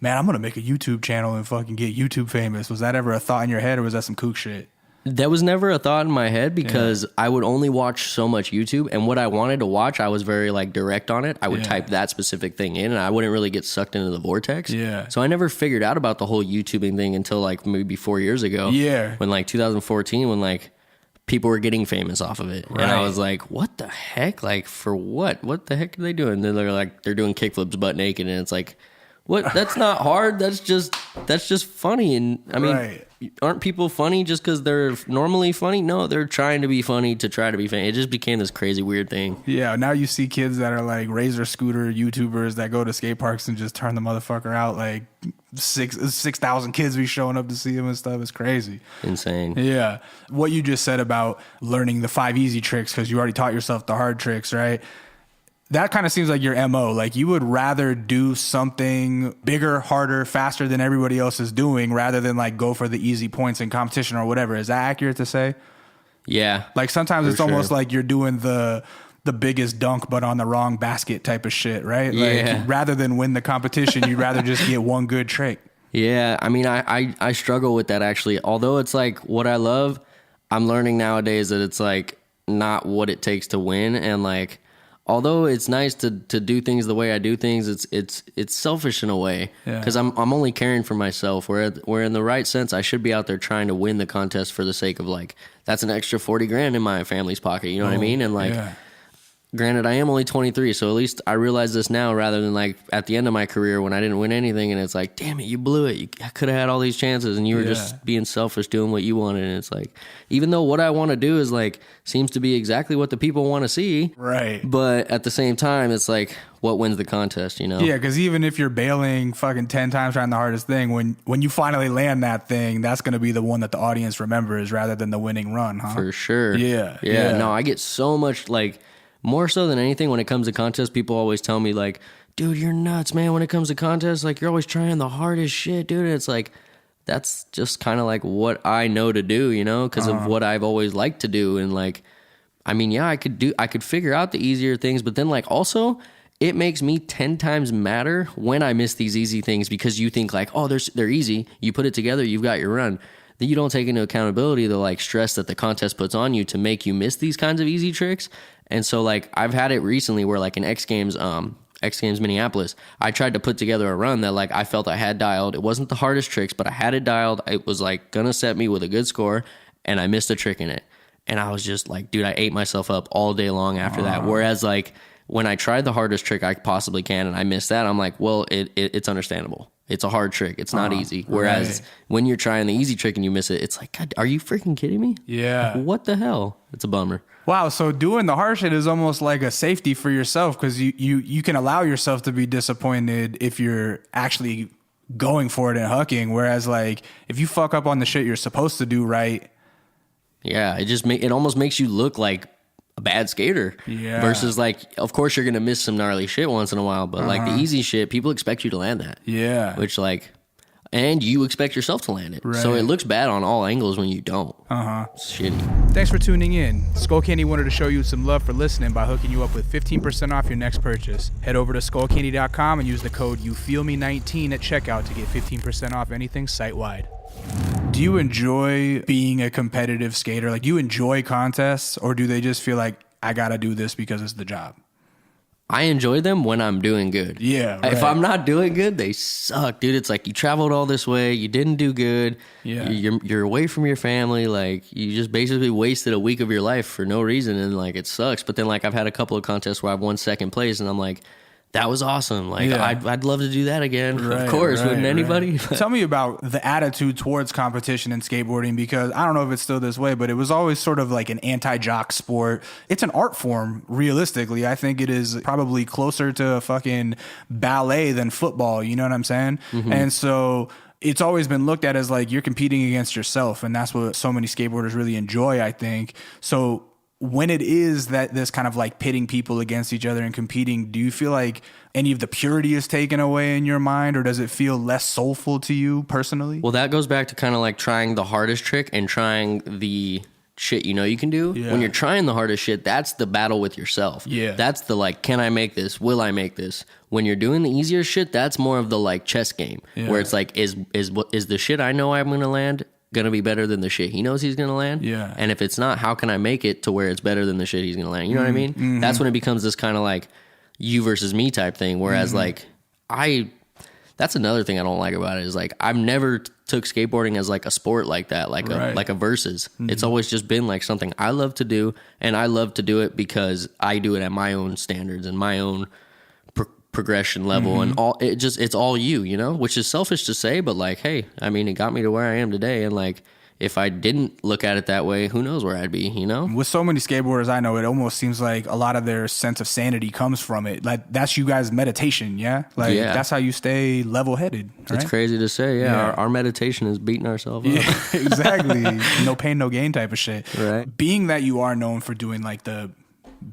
Speaker 1: man, I'm going to make a YouTube channel and fucking get YouTube famous? Was that ever a thought in your head, or was that some kook shit?
Speaker 2: That was never a thought in my head because I would only watch so much YouTube, and what I wanted to watch, I was very like direct on it. I would type that specific thing in, and I wouldn't really get sucked into the vortex.
Speaker 1: Yeah.
Speaker 2: So I never figured out about the whole YouTubing thing until like maybe 4 years ago.
Speaker 1: Yeah.
Speaker 2: When like 2014, when like people were getting famous off of it. Right. And I was like, what the heck? Like for what? What the heck are they doing? And then they're like, they're doing kickflips butt naked, and it's like, what? That's not hard. That's just funny. And I mean, aren't people funny just because they're normally funny? No, they're trying to be funny to try to be funny. It just became this crazy weird thing.
Speaker 1: Yeah, now you see kids that are like razor scooter YouTubers that go to skate parks and just turn the motherfucker out. Like 6,000 kids be showing up to see him and stuff. It's crazy.
Speaker 2: Insane.
Speaker 1: Yeah. What you just said about learning the 5 easy tricks because you already taught yourself the hard tricks, right? That kind of seems like your MO. Like you would rather do something bigger, harder, faster than everybody else is doing rather than like go for the easy points in competition or whatever. Is that accurate to say?
Speaker 2: Yeah.
Speaker 1: Like sometimes it's almost like you're doing the biggest dunk but on the wrong basket type of shit, right?
Speaker 2: Yeah.
Speaker 1: Like rather than win the competition, you'd rather just get one good trick.
Speaker 2: Yeah. I mean, I struggle with that actually. Although it's like what I love, I'm learning nowadays that it's like not what it takes to win. And like, although it's nice to do things the way I do things, it's selfish in a way because I'm only caring for myself. Where in the right sense, I should be out there trying to win the contest for the sake of like that's an extra 40 grand in my family's pocket. You know what I mean? And like, granted, I am only 23, so at least I realize this now rather than like at the end of my career when I didn't win anything and it's like, damn it, you blew it. I could have had all these chances and you were just being selfish doing what you wanted. And it's like, even though what I want to do is like, seems to be exactly what the people want to see.
Speaker 1: Right.
Speaker 2: But at the same time, it's like, what wins the contest, you know?
Speaker 1: Yeah, because even if you're bailing fucking 10 times trying the hardest thing, when you finally land that thing, that's going to be the one that the audience remembers rather than the winning run, huh?
Speaker 2: For sure.
Speaker 1: Yeah.
Speaker 2: No, I get so much like, more so than anything, when it comes to contests, people always tell me, like, dude, you're nuts, man. When it comes to contests, like, you're always trying the hardest shit, dude. And it's like, that's just kind of like what I know to do, you know, because of what I've always liked to do. And like, I mean, yeah, I could figure out the easier things, but then like also, it makes me 10 times madder when I miss these easy things because you think like, oh, they're easy. You put it together, you've got your run. Then you don't take into accountability the like stress that the contest puts on you to make you miss these kinds of easy tricks. And so like I've had it recently where like in X Games Minneapolis, I tried to put together a run that like I felt I had dialed. It wasn't the hardest tricks, but I had it dialed. It was like gonna set me with a good score, and I missed a trick in it. And I was just like, dude, I ate myself up all day long after that. Whereas like when I tried the hardest trick I possibly can and I missed that, I'm like, well, it's understandable. It's a hard trick. It's not easy. Whereas when you're trying the easy trick and you miss it, it's like, God, are you freaking kidding me?
Speaker 1: Yeah.
Speaker 2: Like, what the hell? It's a bummer.
Speaker 1: Wow, so doing the hard shit is almost like a safety for yourself because you can allow yourself to be disappointed if you're actually going for it and hucking. Whereas like if you fuck up on the shit you're supposed to do right.
Speaker 2: Yeah, it almost makes you look like a bad skater.
Speaker 1: Yeah.
Speaker 2: Versus like, of course you're going to miss some gnarly shit once in a while, but like the easy shit, people expect you to land that.
Speaker 1: Yeah.
Speaker 2: Which like, and you expect yourself to land it. Right. So it looks bad on all angles when you don't. It's shitty.
Speaker 1: Thanks for tuning in. Skullcandy wanted to show you some love for listening by hooking you up with 15% off your next purchase. Head over to skullcandy.com and use the code YouFeelMe19 at checkout to get 15% off anything site-wide. Do you enjoy being a competitive skater? Like, you enjoy contests, or do they just feel like, I gotta do this because it's the job?
Speaker 2: I enjoy them when I'm doing good.
Speaker 1: Yeah, right.
Speaker 2: If I'm not doing good, they suck, dude. It's like you traveled all this way, you didn't do good.
Speaker 1: Yeah.
Speaker 2: You're away from your family. Like you just basically wasted a week of your life for no reason, and like it sucks. But then like I've had a couple of contests where I've won second place, and I'm like, that was awesome. Like I'd love to do that again. Right, of course, wouldn't anybody?
Speaker 1: Tell me about the attitude towards competition in skateboarding, because I don't know if it's still this way, but it was always sort of like an anti-jock sport. It's an art form, realistically. I think it is probably closer to fucking ballet than football. You know what I'm saying? Mm-hmm. And so it's always been looked at as like you're competing against yourself, and that's what so many skateboarders really enjoy, I think. So when it is that this kind of like pitting people against each other and competing, do you feel like any of the purity is taken away in your mind, or does it feel less soulful to you personally?
Speaker 2: Well, that goes back to kind of like trying the hardest trick and trying the shit you can do. Yeah. When you're trying the hardest shit, that's the battle with yourself. Yeah. That's the like, can I make this? Will I make this? When you're doing the easier shit, that's more of the like chess game, where it's like, is the shit I know I'm going to land gonna be better than the shit he knows he's gonna land? Yeah. And if it's not, how can I make it to where it's better than the shit he's gonna land? You know what I mean? Mm-hmm. That's when it becomes this kind of like you versus me type thing. Whereas like that's another thing I don't like about it is like I've never took skateboarding as like a sport like that, like a versus. Mm-hmm. It's always just been like something I love to do, and I love to do it because I do it at my own standards and my own progression level, and all it's all you know, which is selfish to say, but like, hey, I mean, it got me to where I am today, and like if I didn't look at it that way, who knows where I'd be, you know? With
Speaker 1: so many skateboarders I know, it almost seems like a lot of their sense of sanity comes from it. Like that's you guys' meditation, like that's how you stay level-headed, right?
Speaker 2: It's crazy to say, our meditation is beating ourselves up.
Speaker 1: Exactly. No pain, no gain type of shit.
Speaker 2: Right.
Speaker 1: Being that you are known for doing like the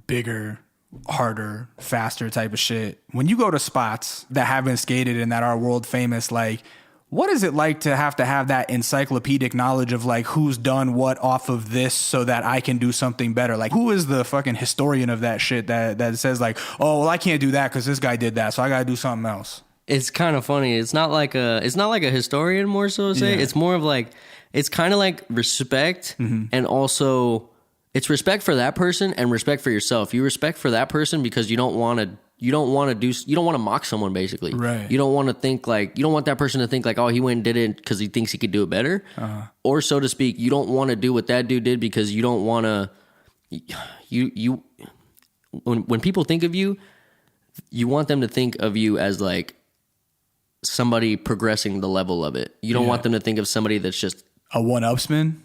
Speaker 1: bigger, harder, faster type of shit, when you go to spots that have been skated and that are world famous, like what is it like to have that encyclopedic knowledge of like who's done what off of this so that I can do something better? Like who is the fucking historian of that shit that says like, oh well, I can't do that because this guy did that, so I gotta do something else?
Speaker 2: It's kind of funny. It's not like a historian, more so to say. It's more of like, it's kind of like respect, and also it's respect for that person and respect for yourself. You respect for that person because you don't want to mock someone, basically. Right. You don't want to think like, you don't want that person to think like, oh, he went and did it because he thinks he could do it better. Or so to speak, you don't want to do what that dude did because you don't want to, when people think of you, you want them to think of you as like somebody progressing the level of it. You don't want them to think of somebody that's just
Speaker 1: a one-upsman.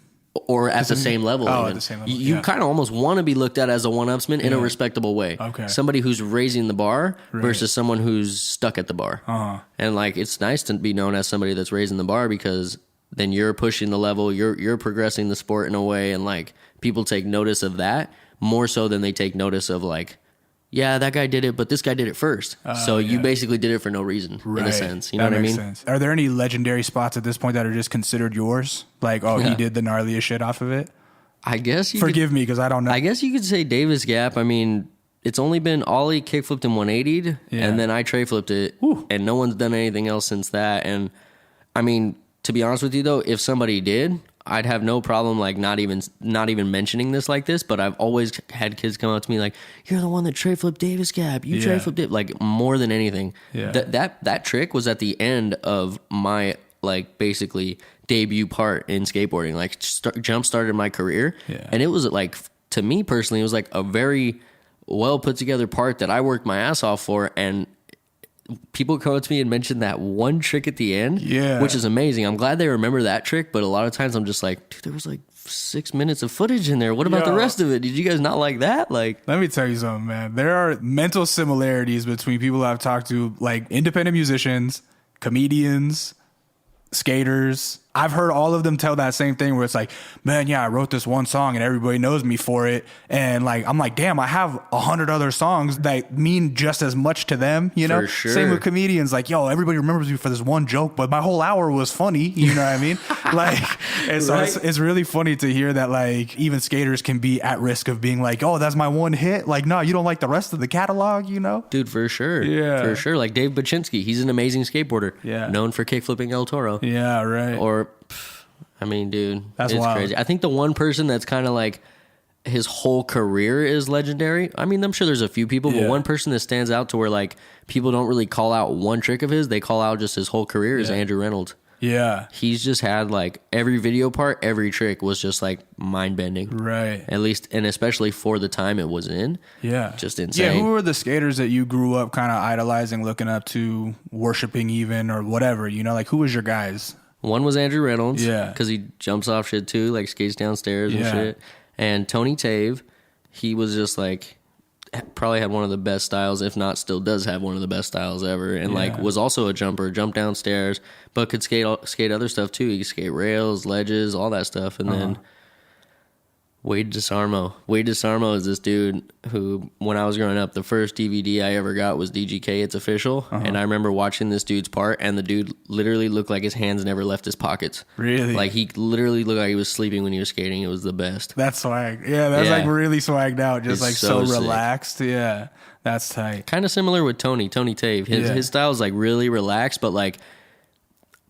Speaker 2: Or at the same level.
Speaker 1: Oh, at the same level.
Speaker 2: You kind of almost want to be looked at as a one-upsman in a respectable way. Okay. Somebody who's raising the bar versus someone who's stuck at the bar. And like, it's nice to be known as somebody that's raising the bar because then you're pushing the level, you're progressing the sport in a way, and like people take notice of that more so than they take notice of like, yeah, that guy did it, but this guy did it first. So you basically did it for no reason, in a sense. You know what I mean? Sense.
Speaker 1: Are there any legendary spots at this point that are just considered yours? Like, oh, he did the gnarliest shit off of it?
Speaker 2: I guess you
Speaker 1: Forgive me, because I don't know.
Speaker 2: I guess you could say Davis Gap. I mean, it's only been Ollie kickflipped and 180'd, and then I tray flipped it, and no one's done anything else since that. And I mean, to be honest with you, though, if somebody did, I'd have no problem like not even mentioning this like this, but I've always had kids come up to me like, you're the one that tray flipped Davis Gap. You tray flipped it, like more than anything. Yeah. That trick was at the end of my like basically debut part in skateboarding, like jump started my career. Yeah. And it was like, to me personally, it was like a very well put together part that I worked my ass off for, and people come up to me and mention that one trick at the end, which is amazing. I'm glad they remember that trick, but a lot of times I'm just like, dude, there was like 6 minutes of footage in there. What about the rest of it? Did you guys not like that? Like,
Speaker 1: let me tell you something, man. There are mental similarities between people I've talked to, like independent musicians, comedians, skaters. I've heard all of them tell that same thing where it's like, man, yeah, I wrote this one song and everybody knows me for it. And like, I'm like, damn, I have 100 other songs that mean just as much to them, you know?
Speaker 2: For sure.
Speaker 1: Same with comedians. Like, yo, everybody remembers me for this one joke, but my whole hour was funny. You know what I mean? Like, and so it's really funny to hear that like even skaters can be at risk of being like, oh, that's my one hit. Like, no, you don't like the rest of the catalog, you know?
Speaker 2: Dude, for sure.
Speaker 1: Yeah.
Speaker 2: For sure. Like Dave Baczynski, he's an amazing skateboarder. Yeah. Known for kickflipping El Toro.
Speaker 1: Yeah, right.
Speaker 2: Or, I mean, dude,
Speaker 1: that's
Speaker 2: it's
Speaker 1: wild.
Speaker 2: crazy. I think the one person that's kind of like, his whole career is legendary. I mean, I'm sure there's a few people, but one person that stands out to where like people don't really call out one trick of his, they call out just his whole career is Andrew Reynolds.
Speaker 1: Yeah.
Speaker 2: He's just had like every video part, every trick was just like mind bending.
Speaker 1: Right.
Speaker 2: At least, and especially for the time it was in.
Speaker 1: Yeah.
Speaker 2: Just insane.
Speaker 1: Yeah. Who were the skaters that you grew up kind of idolizing, looking up to, worshiping even, or whatever? You know, like who was your guys?
Speaker 2: One was Andrew Reynolds.
Speaker 1: Yeah.
Speaker 2: Because he jumps off shit too, like skates downstairs and shit. And Tony Tave, he was just like, probably had one of the best styles, if not still does have one of the best styles ever. And like was also a jumper, jumped downstairs, but could skate other stuff too. He could skate rails, ledges, all that stuff. And then Wade DeSarmo. Wade DeSarmo is this dude who, when I was growing up, the first DVD I ever got was DGK It's Official. And I remember watching this dude's part, and the dude literally looked like his hands never left his pockets.
Speaker 1: Really?
Speaker 2: Like, he literally looked like he was sleeping when he was skating. It was the best.
Speaker 1: That's swag. Yeah, that's like really swagged out. Just
Speaker 2: It's
Speaker 1: like
Speaker 2: so
Speaker 1: so
Speaker 2: sick.
Speaker 1: relaxed. Yeah, that's tight.
Speaker 2: Kind of similar with Tony Tave. His style is like really relaxed, but like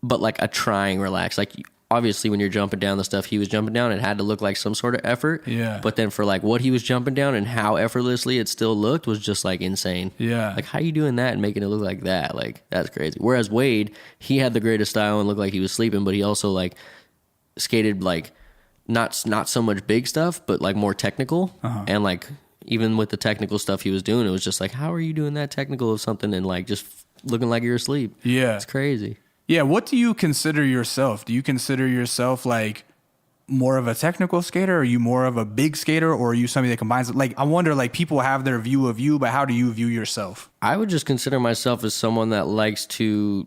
Speaker 2: a trying relax. Like, obviously when you're jumping down the stuff he was jumping down, it had to look like some sort of effort.
Speaker 1: Yeah.
Speaker 2: But then for like what he was jumping down and how effortlessly it still looked was just like insane.
Speaker 1: Yeah.
Speaker 2: Like, how you doing that and making it look like that? Like, that's crazy. Whereas Wade, he had the greatest style and looked like he was sleeping, but he also like skated like not so much big stuff, but like more technical. And like even with the technical stuff he was doing, it was just like, how are you doing that technical of something and like just looking like you're asleep?
Speaker 1: Yeah.
Speaker 2: It's crazy.
Speaker 1: Yeah, what do you consider yourself? Do you consider yourself like more of a technical skater? Are you more of a big skater, or are you somebody that combines? Like, I wonder, like, people have their view of you, but how do you view yourself?
Speaker 2: I would just consider myself as someone that likes to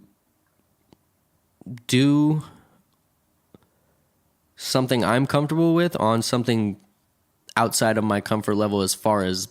Speaker 2: do something I'm comfortable with on something outside of my comfort level as far as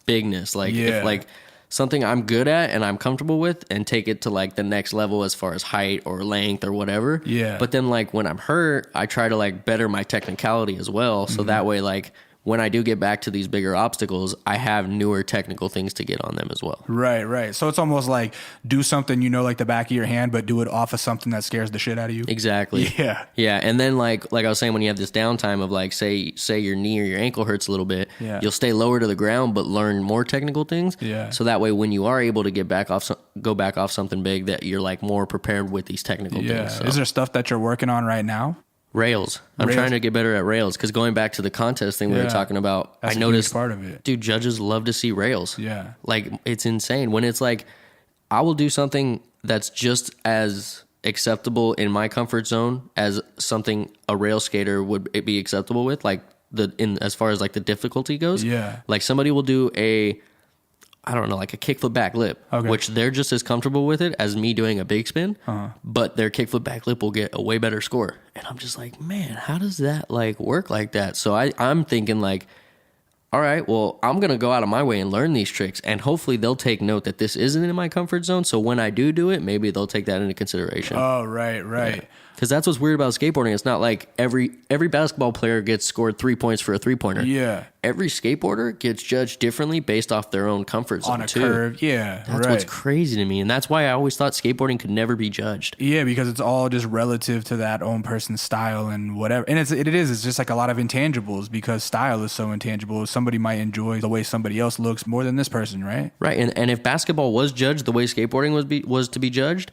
Speaker 2: bigness. Like, if like something I'm good at and I'm comfortable with, and take it to like the next level as far as height or length or whatever.
Speaker 1: Yeah.
Speaker 2: But then like when I'm hurt, I try to like better my technicality as well. So that way, like when I do get back to these bigger obstacles, I have newer technical things to get on them as well.
Speaker 1: Right. So it's almost like do something, you know, like the back of your hand, but do it off of something that scares the shit out of you.
Speaker 2: Exactly.
Speaker 1: Yeah.
Speaker 2: Yeah. And then like I was saying, when you have this downtime of like, say your knee or your ankle hurts a little bit, you'll stay lower to the ground, but learn more technical things.
Speaker 1: Yeah.
Speaker 2: So that way, when you are able to go back off something big, that you're like more prepared with these technical things. So.
Speaker 1: Is there stuff that you're working on right now?
Speaker 2: Rails. I'm trying to get better at rails, because going back to the contest thing we were talking about,
Speaker 1: That's
Speaker 2: I noticed
Speaker 1: a huge part of it.
Speaker 2: Dude, judges love to see rails.
Speaker 1: Yeah.
Speaker 2: Like, it's insane when it's like, I will do something that's just as acceptable in my comfort zone as something a rail skater would be acceptable with, like as far as like the difficulty goes.
Speaker 1: Yeah.
Speaker 2: Like, somebody will do like a kickflip back lip, which they're just as comfortable with it as me doing a big spin, but their kickflip back lip will get a way better score. And I'm just like, man, how does that like work like that? So I'm thinking like, all right, well, I'm going to go out of my way and learn these tricks, and hopefully they'll take note that this isn't in my comfort zone. So when I do it, maybe they'll take that into consideration.
Speaker 1: Oh, right.
Speaker 2: Because that's what's weird about skateboarding. It's not like every basketball player gets scored 3 points for a 3-pointer.
Speaker 1: Yeah.
Speaker 2: Every skateboarder gets judged differently based off their own comfort zone,
Speaker 1: On a
Speaker 2: too.
Speaker 1: curve. Yeah.
Speaker 2: That's what's crazy to me. And that's why I always thought skateboarding could never be judged.
Speaker 1: Yeah, because it's all just relative to that own person's style and whatever. And it's just like a lot of intangibles, because style is so intangible. Somebody might enjoy the way somebody else looks more than this person, right?
Speaker 2: Right. And if basketball was judged the way skateboarding was to be judged,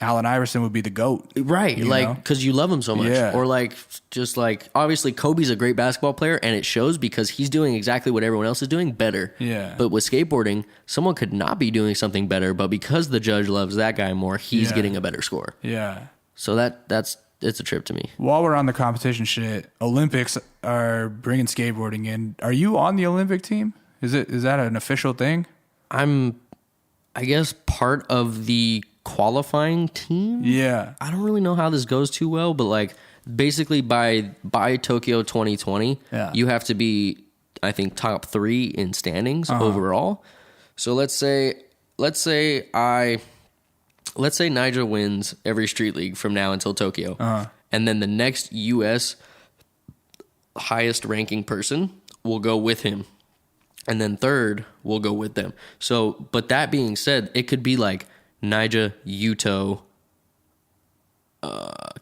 Speaker 1: Allen Iverson would be the GOAT.
Speaker 2: right? Like, because you love him so much.
Speaker 1: Yeah.
Speaker 2: Or like, just like, obviously Kobe's a great basketball player, and it shows because he's doing exactly what everyone else is doing better.
Speaker 1: Yeah.
Speaker 2: But with skateboarding, someone could not be doing something better, but because the judge loves that guy more, he's getting a better score.
Speaker 1: Yeah.
Speaker 2: So it's a trip to me.
Speaker 1: While we're on the competition shit, Olympics are bringing skateboarding in. Are you on the Olympic team? Is that an official thing?
Speaker 2: I'm, I guess, part of the qualifying team.
Speaker 1: Yeah.
Speaker 2: I don't really know how this goes too well, but like basically by Tokyo 2020, you have to be, I think, top 3 in standings overall. So let's say Nigel wins every street league from now until Tokyo. And then the next US highest ranking person will go with him. And then third will go with them. So, but that being said, it could be like Nija, Yuto,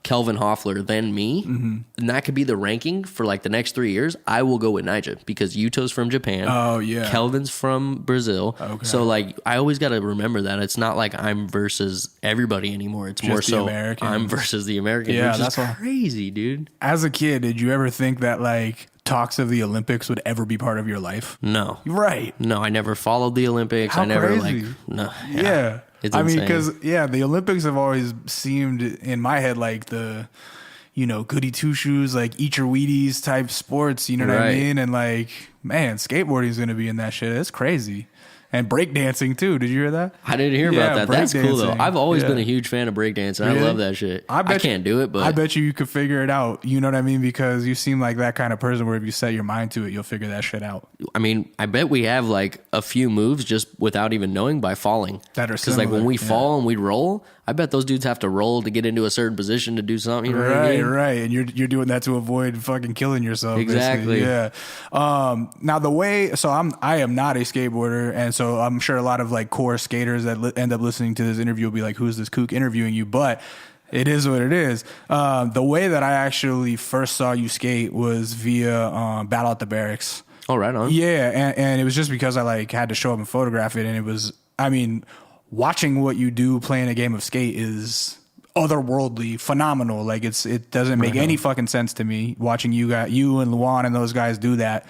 Speaker 2: Kelvin Hoffler than me, and that could be the ranking for like the next 3 years, I will go with Nyjah because Yuto's from Japan.
Speaker 1: Oh, yeah.
Speaker 2: Kelvin's from Brazil.
Speaker 1: Okay.
Speaker 2: So like I always got to remember that it's not like I'm versus everybody anymore. It's
Speaker 1: Just
Speaker 2: more
Speaker 1: the
Speaker 2: so
Speaker 1: Americans.
Speaker 2: I'm versus the Americans,
Speaker 1: Yeah,
Speaker 2: which
Speaker 1: that's
Speaker 2: is
Speaker 1: why-
Speaker 2: crazy, dude.
Speaker 1: As a kid, did you ever think that like talks of the Olympics would ever be part of your life?
Speaker 2: No.
Speaker 1: Right.
Speaker 2: No, I never followed the Olympics.
Speaker 1: How
Speaker 2: I never
Speaker 1: crazy.
Speaker 2: like no.
Speaker 1: Yeah.
Speaker 2: It's
Speaker 1: I mean,
Speaker 2: insane.
Speaker 1: because, the Olympics have always seemed in my head like the, goody two shoes, like eat your Wheaties type sports, you know what I
Speaker 2: Right.
Speaker 1: mean? And like, man, skateboarding is going to be in that shit. It's crazy. And breakdancing too. Did you hear that?
Speaker 2: I didn't hear
Speaker 1: Yeah,
Speaker 2: about that. That's cool though.
Speaker 1: breakdancing.
Speaker 2: I've always
Speaker 1: Yeah.
Speaker 2: been a huge fan of breakdancing.
Speaker 1: Really?
Speaker 2: I love that shit. I
Speaker 1: bet
Speaker 2: can't do it, but
Speaker 1: I bet you could figure it out. You know what I mean? Because you seem like that kind of person where if you set your mind to it, you'll figure that shit out.
Speaker 2: I mean, I bet we have like a few moves just without even knowing by falling.
Speaker 1: That are
Speaker 2: because like when
Speaker 1: similar,
Speaker 2: we
Speaker 1: yeah.
Speaker 2: fall and we roll, I bet those dudes have to roll to get into a certain position to do something. You know what I mean?
Speaker 1: Right. And you're doing that to avoid fucking killing yourself.
Speaker 2: Exactly.
Speaker 1: basically. Yeah. Now I am not a skateboarder, and so I'm sure a lot of like core skaters that end up listening to this interview will be like, "Who's this kook interviewing you?" But it is what it is. The way that I actually first saw you skate was via Battle at the Barracks.
Speaker 2: Oh, right on.
Speaker 1: Yeah, and it was just because I like had to show up and photograph it, and it was, I mean, watching what you do playing a game of skate is otherworldly, phenomenal. Like it doesn't make any fucking sense to me watching you and Luan and those guys do that.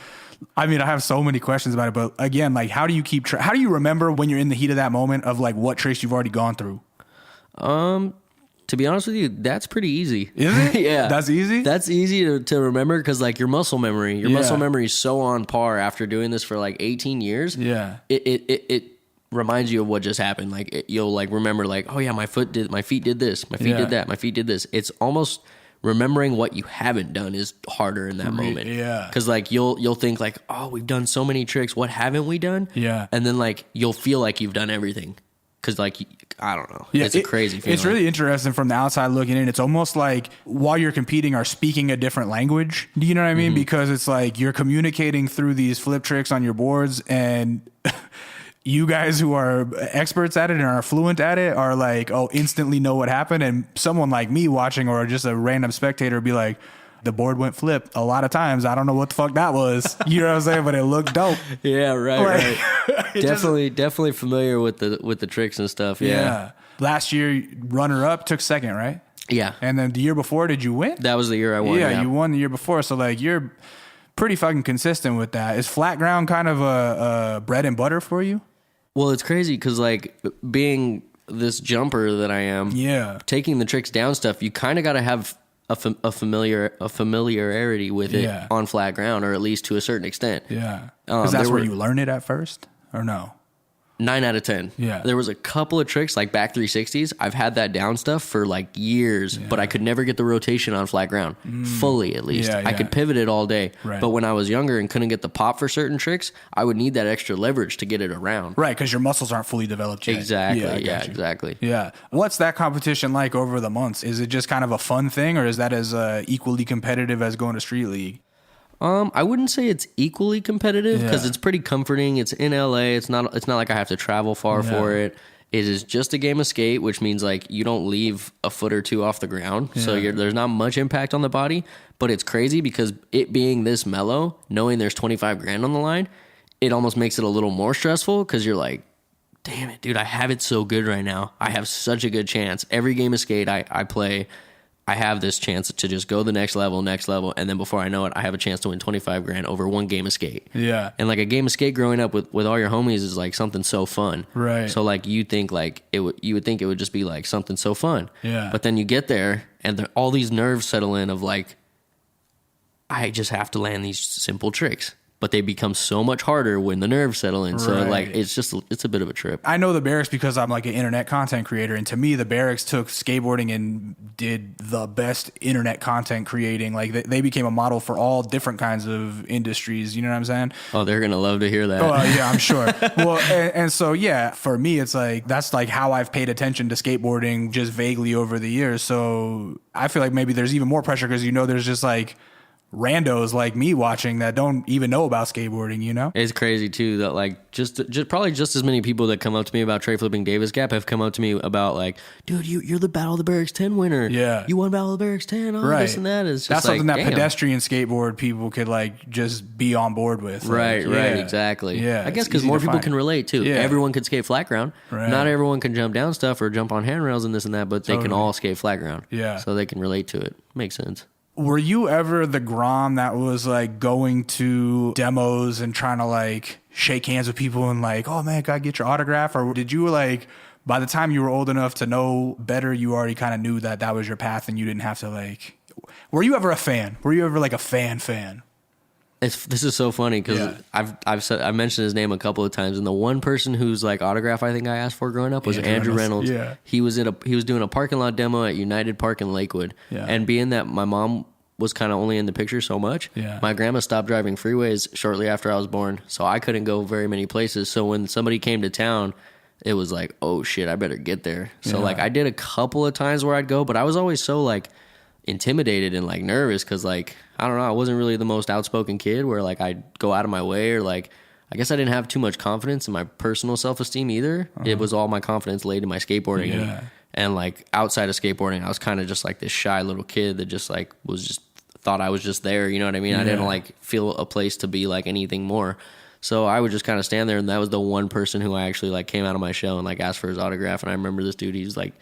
Speaker 1: I mean, I have so many questions about it, but again, like, how do you how do you remember when you're in the heat of that moment of like what tricks you've already gone through?
Speaker 2: To be honest with you, that's pretty easy.
Speaker 1: Is it?
Speaker 2: Yeah.
Speaker 1: That's easy?
Speaker 2: That's easy to remember because like your muscle memory is so on par after doing this for like 18 years.
Speaker 1: Yeah.
Speaker 2: It reminds you of what just happened. Like you'll like remember like, oh yeah, my feet did this, my feet did that, my feet did this. It's almost remembering what you haven't done is harder in that moment.
Speaker 1: Yeah.
Speaker 2: Because like you'll think like, oh, we've done so many tricks. What haven't we done?
Speaker 1: Yeah.
Speaker 2: And then like you'll feel like you've done everything. Because like I don't know. Yeah, it's a crazy feeling.
Speaker 1: It's really interesting from the outside looking in. It's almost like while you're competing are speaking a different language. Do you know what I mean? Because it's like you're communicating through these flip tricks on your boards, and you guys who are experts at it and are fluent at it are like, oh, instantly know what happened. And someone like me watching or just a random spectator be like, the board went flip a lot of times. I don't know what the fuck that was. You know what I'm saying? But it looked dope.
Speaker 2: Yeah, right,
Speaker 1: Like,
Speaker 2: right. Definitely familiar with the tricks and stuff. Yeah.
Speaker 1: Last year, runner up, took second, right?
Speaker 2: Yeah.
Speaker 1: And then the year before, did you win?
Speaker 2: That was the year I won.
Speaker 1: Yeah, you won the year before. So like you're pretty fucking consistent with that. Is flat ground kind of a bread and butter for you?
Speaker 2: Well, it's crazy because like being this jumper that I am, taking the tricks down stuff, you kind of got to have a familiarity with it on flat ground, or at least to a certain extent.
Speaker 1: Yeah. Because that's where you learn it at first, or no?
Speaker 2: 9 out of 10.
Speaker 1: Yeah.
Speaker 2: There was a couple of tricks like back 360s. I've had that down stuff for like years, but I could never get the rotation on flat ground fully, at least. I could pivot it all day.
Speaker 1: Right.
Speaker 2: But when I was younger and couldn't get the pop for certain tricks, I would need that extra leverage to get it around.
Speaker 1: Right, because your muscles aren't fully developed yet.
Speaker 2: Exactly.
Speaker 1: I
Speaker 2: Yeah,
Speaker 1: got you.
Speaker 2: exactly.
Speaker 1: Yeah. What's that competition like over the months? Is it just kind of a fun thing, or is that as equally competitive as going to Street League?
Speaker 2: I wouldn't say it's equally competitive because it's pretty comforting. It's in LA. It's not like I have to travel far for it. It is just a game of skate, which means like you don't leave a foot or two off the ground. So there's not much impact on the body, but it's crazy because it being this mellow, knowing there's 25 grand on the line, it almost makes it a little more stressful because you're like, damn it, dude, I have it so good right now. I have such a good chance. Every game of skate I play, I have this chance to just go the next level, and then before I know it, I have a chance to win 25 grand over one game of skate.
Speaker 1: Yeah.
Speaker 2: And like a game of skate growing up with all your homies is like something so fun.
Speaker 1: Right.
Speaker 2: So like you would think it would just be like something so fun.
Speaker 1: Yeah.
Speaker 2: But then you get there and all these nerves settle in of like, I just have to land these simple tricks. But they become so much harder when the nerves settle in. So like it's a bit of a trip.
Speaker 1: I know the Barracks because I'm like an internet content creator, and to me, the Barracks took skateboarding and did the best internet content creating. Like they became a model for all different kinds of industries. You know what I'm saying?
Speaker 2: Oh, they're gonna love to hear that.
Speaker 1: Oh yeah, I'm sure. Well, and so yeah, for me, it's like that's like how I've paid attention to skateboarding just vaguely over the years. So I feel like maybe there's even more pressure because there's just like randos like me watching that don't even know about skateboarding, you know?
Speaker 2: It's crazy too that like just probably just as many people that come up to me about tray flipping Davis Gap have come up to me about like, dude, you're the Battle of the Barracks 10 winner.
Speaker 1: Yeah.
Speaker 2: You won Battle of the Barracks 10. Oh,
Speaker 1: Right.
Speaker 2: this and that. It's just
Speaker 1: that's something that
Speaker 2: damn.
Speaker 1: pedestrian skateboard people could like just be on board with.
Speaker 2: Right,
Speaker 1: like,
Speaker 2: right, exactly.
Speaker 1: Yeah,
Speaker 2: I guess
Speaker 1: it's
Speaker 2: because
Speaker 1: easy
Speaker 2: more
Speaker 1: to
Speaker 2: people
Speaker 1: find.
Speaker 2: can relate too.
Speaker 1: Yeah.
Speaker 2: Everyone can skate flat ground.
Speaker 1: Right.
Speaker 2: Not everyone can jump down stuff or jump on handrails and this and that, but they can
Speaker 1: Totally.
Speaker 2: all skate flat ground.
Speaker 1: Yeah.
Speaker 2: So they can relate to it. Makes sense.
Speaker 1: Were you ever the Grom that was like going to demos and trying to like shake hands with people and like, oh man, can I get your autograph? Or did you like, by the time you were old enough to know better, you already kind of knew that that was your path and you didn't have to like, were you ever a fan? Were you ever like a fan?
Speaker 2: This is so funny because
Speaker 1: Yeah.
Speaker 2: I've mentioned his name a couple of times, and the one person whose like autograph I think I asked for growing up was Andrew Reynolds.
Speaker 1: Yeah.
Speaker 2: He was doing a parking lot demo at United Park in Lakewood,
Speaker 1: Yeah.
Speaker 2: and being that my mom was kind of only in the picture so much,
Speaker 1: Yeah.
Speaker 2: my grandma stopped driving freeways shortly after I was born, so I couldn't go very many places. So when somebody came to town, it was like, oh shit, I better get there. So
Speaker 1: Yeah.
Speaker 2: like I did a couple of times where I'd go, but I was always so like intimidated and like nervous because like I don't know, I wasn't really the most outspoken kid where like I'd go out of my way, or like I guess I didn't have too much confidence in my personal self-esteem either. It was all my confidence laid in my skateboarding.
Speaker 1: Yeah.
Speaker 2: And like outside of skateboarding, I was kind of just like this shy little kid that just like was just thought I was just there, you know what I mean? I didn't
Speaker 1: Yeah.
Speaker 2: like feel a place to be like anything more. So I would just kind of stand there, and that was the one person who I actually like came out of my shell and like asked for his autograph. And I remember this dude, he's like,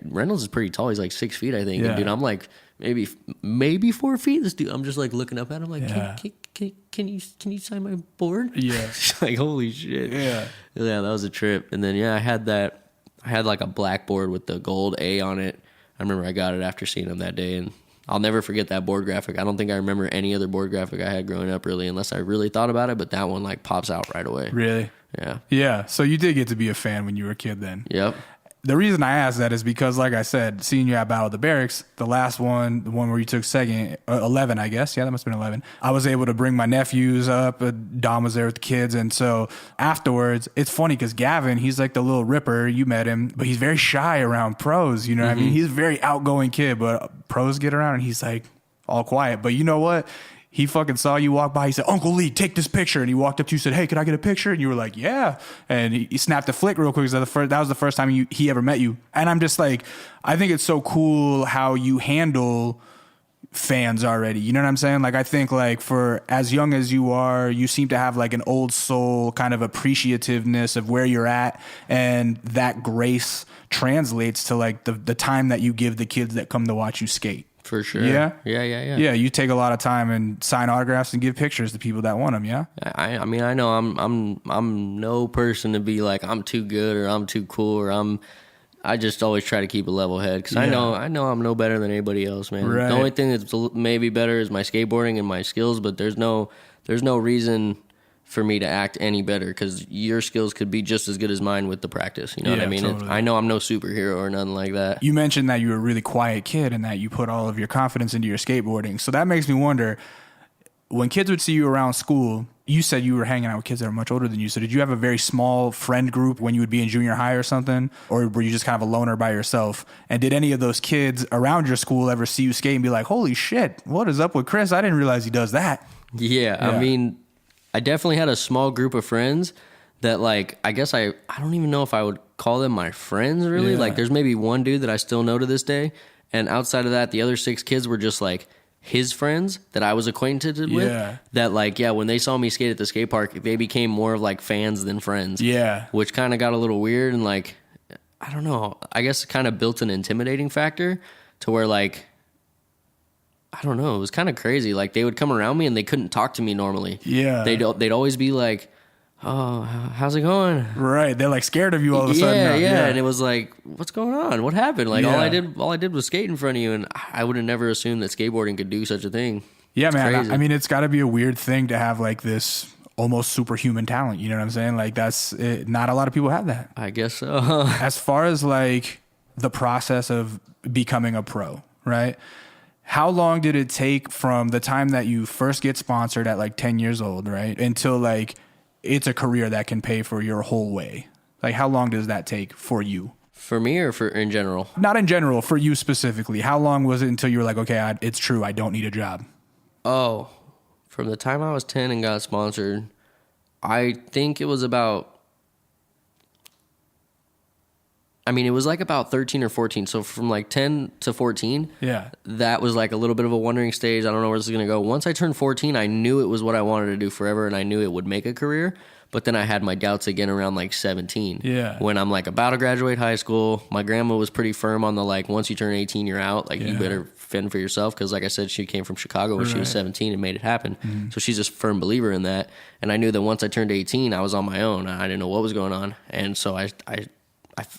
Speaker 2: Reynolds is pretty tall. He's like 6 feet, I think.
Speaker 1: Yeah.
Speaker 2: And dude, I'm like maybe 4 feet. This dude, I'm just like looking up at him like,
Speaker 1: Yeah.
Speaker 2: can you sign my board?
Speaker 1: Yeah.
Speaker 2: Like holy shit.
Speaker 1: Yeah.
Speaker 2: Yeah, that was a trip. And then I had like a black board with the gold A on it. I remember I got it after seeing him that day, and I'll never forget that board graphic. I don't think I remember any other board graphic I had growing up really, unless I really thought about it, but that one like pops out right away.
Speaker 1: Really?
Speaker 2: Yeah.
Speaker 1: Yeah. So you did get to be a fan when you were a kid then.
Speaker 2: Yep.
Speaker 1: The reason I asked that is because, like I said, seeing you at Battle of the Barracks, the last one, the one where you took second, 11, I guess. Yeah, that must have been 11. I was able to bring my nephews up. Dom was there with the kids. And so afterwards, it's funny because Gavin, he's like the little ripper. You met him, but he's very shy around pros. You know what I mean? He's a very outgoing kid, but pros get around and he's like all quiet. But you know what? He fucking saw you walk by. He said, Uncle Lee, take this picture. And he walked up to you and said, hey, can I get a picture? And you were like, yeah. And he snapped a flick real quick. That was the first time he ever met you. And I'm just like, I think it's so cool how you handle fans already. You know what I'm saying? Like, I think like for as young as you are, you seem to have like an old soul kind of appreciativeness of where you're at. And that grace translates to like the time that you give the kids that come to watch you skate.
Speaker 2: For sure.
Speaker 1: Yeah?
Speaker 2: Yeah.
Speaker 1: Yeah, you take a lot of time and sign autographs and give pictures to people that want them, yeah?
Speaker 2: I mean, I know I'm no person to be like I'm too good or I'm too cool or I just always try to keep a level head because I know I'm no better than anybody else, man.
Speaker 1: Right.
Speaker 2: The only thing that's maybe better is my skateboarding and my skills, but there's no reason for me to act any better because your skills could be just as good as mine with the practice. You know what I mean?
Speaker 1: Totally.
Speaker 2: I know I'm no superhero or nothing like that.
Speaker 1: You mentioned that you were a really quiet kid and that you put all of your confidence into your skateboarding. So that makes me wonder, when kids would see you around school, you said you were hanging out with kids that are much older than you. So did you have a very small friend group when you would be in junior high or something? Or were you just kind of a loner by yourself? And did any of those kids around your school ever see you skate and be like, holy shit, what is up with Chris? I didn't realize he does that.
Speaker 2: Yeah. I mean, I definitely had a small group of friends that like, I guess I don't even know if I would call them my friends really.
Speaker 1: Yeah.
Speaker 2: Like there's maybe one dude that I still know to this day. And outside of that, the other 6 kids were just like his friends that I was acquainted with.
Speaker 1: Yeah.
Speaker 2: That like, when they saw me skate at the skate park, they became more of like fans than friends.
Speaker 1: Yeah.
Speaker 2: Which kind of got a little weird and like, I don't know, I guess it kind of built an intimidating factor to where like, I don't know. It was kind of crazy. Like they would come around me and they couldn't talk to me normally.
Speaker 1: Yeah.
Speaker 2: They'd always be like, "Oh, how's it going?"
Speaker 1: Right. They're like scared of you all of a sudden. now.
Speaker 2: Yeah. And it was like, "What's going on? What happened?" Like
Speaker 1: Yeah.
Speaker 2: all I did was skate in front of you, and I would have never assumed that skateboarding could do such a thing.
Speaker 1: Yeah,
Speaker 2: It's
Speaker 1: man.
Speaker 2: crazy.
Speaker 1: I mean, it's got to be a weird thing to have like this almost superhuman talent. You know what I'm saying? Like that's it, not a lot of people have that.
Speaker 2: I guess so.
Speaker 1: As far as like the process of becoming a pro, right? How long did it take from the time that you first get sponsored at like 10 years old, right? Until like it's a career that can pay for your whole way? Like how long does that take for you?
Speaker 2: For me or for in general?
Speaker 1: Not in general, for you specifically. How long was it until you were like, okay, it's true, I don't need a job?
Speaker 2: Oh, from the time I was 10 and got sponsored, I think it was about, it was like about 13 or 14. So from like 10 to 14, that was like a little bit of a wondering stage. I don't know where this is going to go. Once I turned 14, I knew it was what I wanted to do forever, and I knew it would make a career. But then I had my doubts again around like 17.
Speaker 1: Yeah.
Speaker 2: When I'm like about to graduate high school, my grandma was pretty firm on the like, once you turn 18, you're out. Like, you better fend for yourself. Because like I said, she came from Chicago when she was 17 and made it happen. Mm-hmm. So she's a firm believer in that. And I knew that once I turned 18, I was on my own. I didn't know what was going on. And so I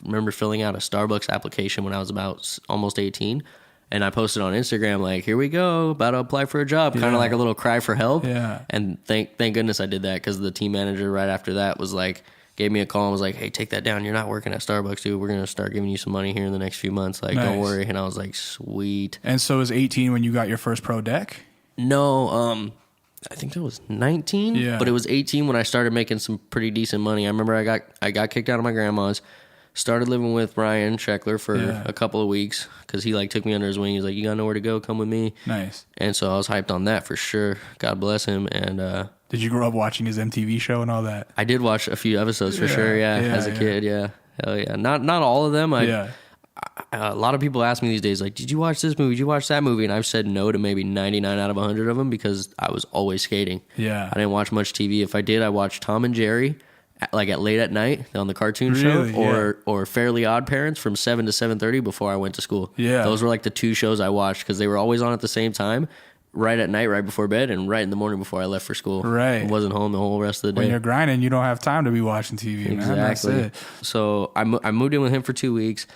Speaker 2: remember filling out a Starbucks application when I was about almost 18. And I posted on Instagram, like, here we go, about to apply for a job, kind of like a little cry for help.
Speaker 1: Yeah.
Speaker 2: And thank goodness I did that, because the team manager right after that was like, gave me a call and was like, hey, take that down. You're not working at Starbucks, dude. We're going to start giving you some money here in the next few months. Like, don't worry. And I was like, sweet.
Speaker 1: And so it was 18 when you got your first pro deck?
Speaker 2: No, I think that was 19.
Speaker 1: Yeah.
Speaker 2: But it was 18 when I started making some pretty decent money. I remember I got kicked out of my grandma's. Started living with Ryan Scheckler for a couple of weeks, because he like took me under his wing. He's like, you got nowhere to go, come with me.
Speaker 1: Nice. And
Speaker 2: so I was hyped on that for sure. God bless him. And
Speaker 1: did you grow up watching his MTV show and all that?
Speaker 2: I did watch a few episodes for sure. Yeah, as a kid. Yeah, hell yeah. Not all of them. A lot of people ask me these days, like, did you watch this movie? Did you watch that movie? And I've said no to maybe 99 out of 100 of them, because I was always skating.
Speaker 1: Yeah.
Speaker 2: I didn't watch much TV. If I did, I watched Tom and Jerry, like at late at night on the cartoon show, or Fairly Odd Parents from 7 to 7:30 before I went to school.
Speaker 1: Yeah.
Speaker 2: Those were like the two shows I watched, because they were always on at the same time, right at night, right before bed, and right in the morning before I left for school.
Speaker 1: Right.
Speaker 2: I wasn't home the whole rest of the day.
Speaker 1: When you're grinding, you don't have time to be watching TV, man.
Speaker 2: Exactly.
Speaker 1: That's it.
Speaker 2: So I moved in with him for 2 weeks.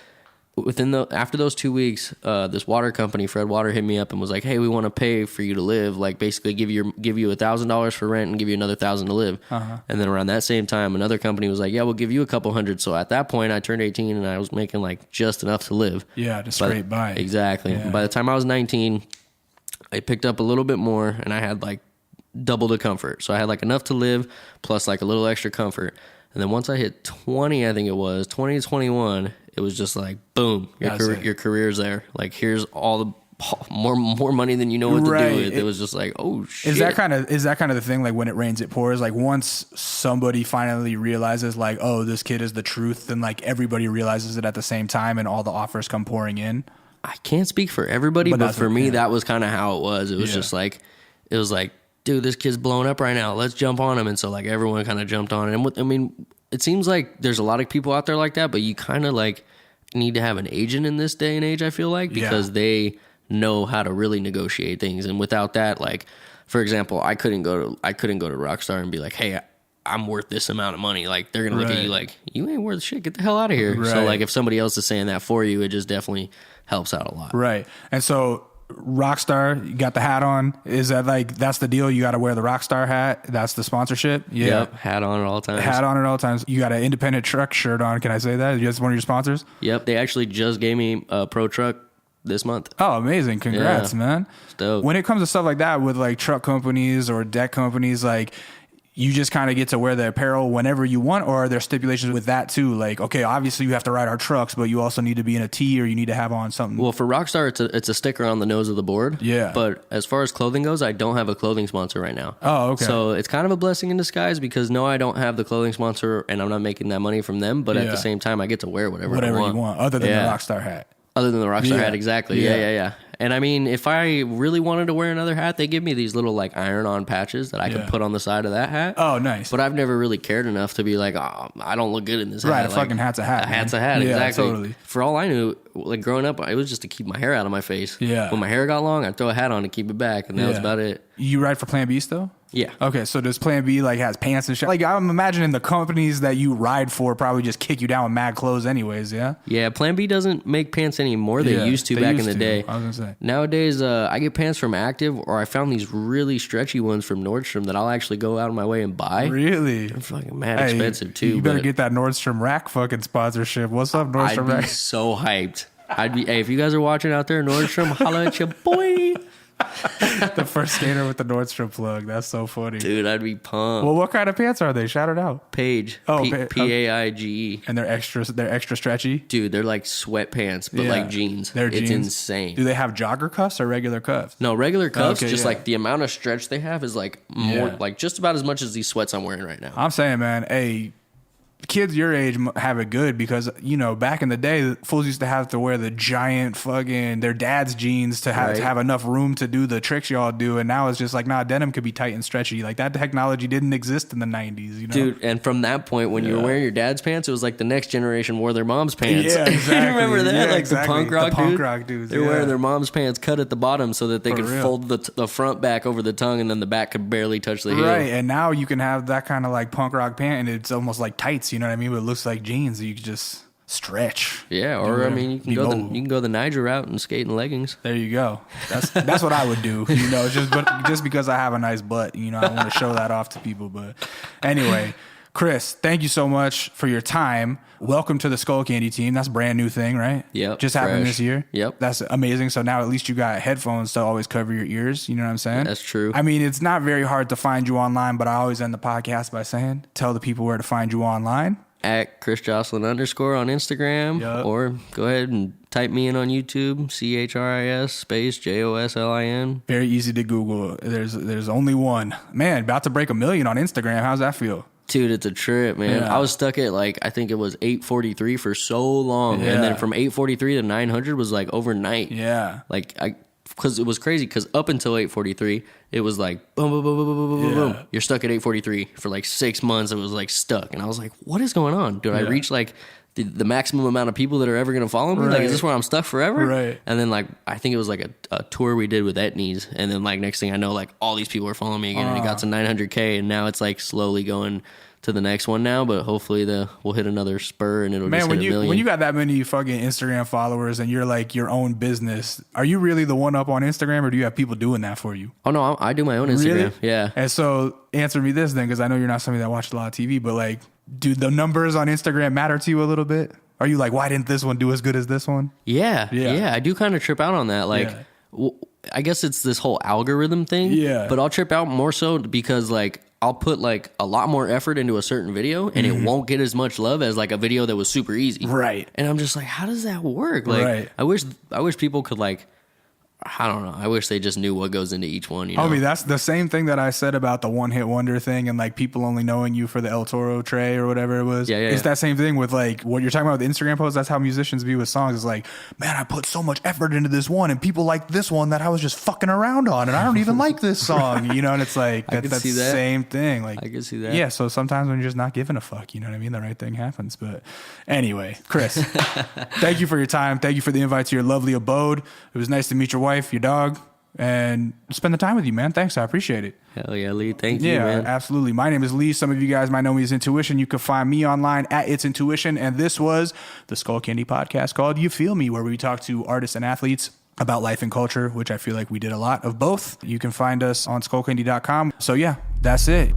Speaker 2: After those 2 weeks, this water company, Fred Water, hit me up and was like, hey, we want to pay for you to live, like basically give you $1,000 for rent and give you another $1,000 to live. And then around that same time, another company was like, yeah, we'll give you a couple hundred. So at that point, I turned 18 and I was making like just enough to live.
Speaker 1: Yeah, to scrape by.
Speaker 2: Exactly.
Speaker 1: Yeah.
Speaker 2: By the time I was 19, I picked up a little bit more, and I had like double the comfort. So I had like enough to live plus like a little extra comfort. And then once I hit 20, I think it was 20 to 21, it was just like, boom, your career's there. Like, here's all the more money than you know what to do with. It was just like, oh shit.
Speaker 1: Is that kind of the thing? Like, when it rains, it pours. Like, once somebody finally realizes, like, oh, this kid is the truth, then like everybody realizes it at the same time, and all the offers come pouring in.
Speaker 2: I can't speak for everybody, but for me, that was kind of how it was. It was just like, dude, this kid's blowing up right now. Let's jump on him. And so like everyone kind of jumped on it. And it seems like there's a lot of people out there like that, but you kind of like need to have an agent in this day and age, I feel like, because they know how to really negotiate things. And without that, like, for example, I couldn't go to Rockstar and be like, hey, I'm worth this amount of money. Like, they're going to look at you like, you ain't worth shit. Get the hell out of here. Right. So like, if somebody else is saying that for you, it just definitely helps out a lot.
Speaker 1: Right. And so Rockstar, you got the hat on. Is that like, that's the deal? You got to wear the Rockstar hat. That's the sponsorship. Yeah.
Speaker 2: Yep. Hat on at all times.
Speaker 1: Hat on at all times. You got an Independent Truck shirt on. Can I say that? That's one of your sponsors?
Speaker 2: Yep. They actually just gave me a Pro Truck this month.
Speaker 1: Oh, amazing. Congrats, man.
Speaker 2: Dope.
Speaker 1: When it comes to stuff like that with like truck companies or deck companies, like, you just kind of get to wear the apparel whenever you want, or are there stipulations with that too? Like, okay, obviously you have to ride our trucks, but you also need to be in a tee, or you need to have on something.
Speaker 2: Well, for Rockstar, it's a sticker on the nose of the board.
Speaker 1: Yeah.
Speaker 2: But as far as clothing goes, I don't have a clothing sponsor right now.
Speaker 1: Oh, okay.
Speaker 2: So it's kind of a blessing in disguise, because no, I don't have the clothing sponsor, and I'm not making that money from them. But at the same time, I get to wear whatever I want.
Speaker 1: You want, other than the Rockstar hat.
Speaker 2: Other than the Rockstar hat, exactly. Yeah. And I mean, if I really wanted to wear another hat, they give me these little like iron-on patches that I can put on the side of that hat.
Speaker 1: Oh, nice.
Speaker 2: But I've never really cared enough to be like, oh, I don't look good in this hat.
Speaker 1: Right, a fucking hat's a hat.
Speaker 2: A hat's a hat, exactly.
Speaker 1: Totally.
Speaker 2: For all I knew, like growing up, it was just to keep my hair out of my face.
Speaker 1: Yeah.
Speaker 2: When my hair got long, I'd throw a hat on to keep it back, and that was about it.
Speaker 1: You ride for Plan B still?
Speaker 2: Yeah.
Speaker 1: Okay, so does Plan B like has pants and shit? Like, I'm imagining the companies that you ride for probably just kick you down with mad clothes anyways, yeah?
Speaker 2: Yeah, Plan B doesn't make pants anymore. They used to back in the day.
Speaker 1: I was gonna say.
Speaker 2: Nowadays, I get pants from Active, or I found these really stretchy ones from Nordstrom that I'll actually go out of my way and buy.
Speaker 1: Really?
Speaker 2: They're fucking mad expensive too.
Speaker 1: You better get that Nordstrom Rack fucking sponsorship. What's up, Nordstrom Rack?
Speaker 2: I'd be so hyped. Hey, if you guys are watching out there, Nordstrom, holla at your boy.
Speaker 1: The first skater with the Nordstrom plug. That's so funny.
Speaker 2: Dude, I'd be pumped.
Speaker 1: Well, what kind of pants are they? Shout it out.
Speaker 2: Paige.
Speaker 1: Oh,
Speaker 2: Paige.
Speaker 1: And they're extra stretchy?
Speaker 2: Dude, they're like sweatpants, but like jeans.
Speaker 1: They're
Speaker 2: it's
Speaker 1: jeans.
Speaker 2: insane.
Speaker 1: Do they have jogger cuffs or regular cuffs?
Speaker 2: No, regular cuffs,
Speaker 1: Okay,
Speaker 2: just
Speaker 1: yeah.
Speaker 2: like the amount of stretch they have is like more, like just about as much as these sweats I'm wearing right now.
Speaker 1: I'm saying, man, hey, kids your age have it good because, you know, back in the day, fools used to have to wear the giant fucking, their dad's jeans to have enough room to do the tricks y'all do. And now it's just like, nah, denim could be tight and stretchy. Like that technology didn't exist in the 90s, you know?
Speaker 2: Dude, and from that point, when you were wearing your dad's pants, it was like the next generation wore their mom's pants.
Speaker 1: Yeah, exactly.
Speaker 2: You remember that?
Speaker 1: Yeah,
Speaker 2: like
Speaker 1: exactly.
Speaker 2: the punk rock
Speaker 1: dudes.
Speaker 2: They were wearing their mom's pants cut at the bottom so that they could fold the front back over the tongue and then the back could barely touch the heel.
Speaker 1: Right, and now you can have that kind of like punk rock pant and it's almost like tights, you know what I mean? But it looks like jeans, you can just stretch.
Speaker 2: Yeah, or I mean, you can go the Niger route and skate in leggings.
Speaker 1: There you go. That's what I would do. You know, just because I have a nice butt. You know, I want to show that off to people. But anyway, Chris, thank you so much for your time. Welcome to the Skullcandy team. That's a brand new thing, right?
Speaker 2: Yep.
Speaker 1: Just happened this year.
Speaker 2: Yep.
Speaker 1: That's amazing. So now at least you got headphones to always cover your ears. You know what I'm saying?
Speaker 2: That's true.
Speaker 1: I mean, it's not very hard to find you online, but I always end the podcast by saying, tell the people where to find you online.
Speaker 2: At Chris Joslin _ on Instagram, or go ahead and type me in on YouTube, CHRIS space JOSLIN.
Speaker 1: Very easy to Google. There's only one. Man, about to break 1 million on Instagram. How's that feel?
Speaker 2: Dude, it's a trip, man.
Speaker 1: Yeah.
Speaker 2: I was stuck at like, I think it was 843 for so long.
Speaker 1: Yeah.
Speaker 2: And then from 843 to 900 was like overnight.
Speaker 1: Yeah.
Speaker 2: Like because it was crazy because up until 843, it was like boom, boom, boom, boom, boom, boom, boom, boom. You're stuck at 843 for like 6 months. It was like stuck. And I was like, what is going on? Did I reach like the maximum amount of people that are ever going to follow me? Like, is this where I'm stuck forever?
Speaker 1: Right.
Speaker 2: And then like, I think it was like a tour we did with Etnies. And then like next thing I know, like all these people are following me again and it got to 900K. And now it's like slowly going to the next one now, but hopefully we'll hit another spur and it'll just hit 1 million.
Speaker 1: When you got that many fucking Instagram followers and you're like your own business, are you really the one up on Instagram or do you have people doing that for you?
Speaker 2: Oh no, I do my own Instagram.
Speaker 1: Really?
Speaker 2: Yeah.
Speaker 1: And so answer me this then, because I know you're not somebody that watched a lot of TV, but like, do the numbers on Instagram matter to you a little bit? Are you like, why didn't this one do as good as this one?
Speaker 2: Yeah. I do kind of trip out on that. Like, I guess it's this whole algorithm thing.
Speaker 1: Yeah.
Speaker 2: But I'll trip out more so because like I'll put like a lot more effort into a certain video and it won't get as much love as like a video that was super easy.
Speaker 1: Right.
Speaker 2: And I'm just like, how does that work? Like, I wish people could like, I don't know. I wish they just knew what goes into each one. You know?
Speaker 1: Homie, that's the same thing that I said about the one hit wonder thing and like people only knowing you for the El Toro tray or whatever it was. It's that same thing with like what you're talking about with the Instagram posts. That's how musicians be with songs. It's like, man, I put so much effort into this one and people like this one that I was just fucking around on and I don't even like this song, you know? And it's like, that's the same thing. Like,
Speaker 2: I can see that.
Speaker 1: Yeah. So sometimes when you're just not giving a fuck, you know what I mean? The right thing happens. But anyway, Chris, thank you for your time. Thank you for the invite to your lovely abode. It was nice to meet your wife, your dog, and spend the time with you, man. Thanks. I appreciate it.
Speaker 2: Hell yeah, Lee. Thank you, man.
Speaker 1: Yeah, absolutely. My name is Lee. Some of you guys might know me as Intuition. You can find me online at It's Intuition. And this was the Skullcandy podcast called You Feel Me, where we talk to artists and athletes about life and culture, which I feel like we did a lot of both. You can find us on skullcandy.com. So yeah, that's it.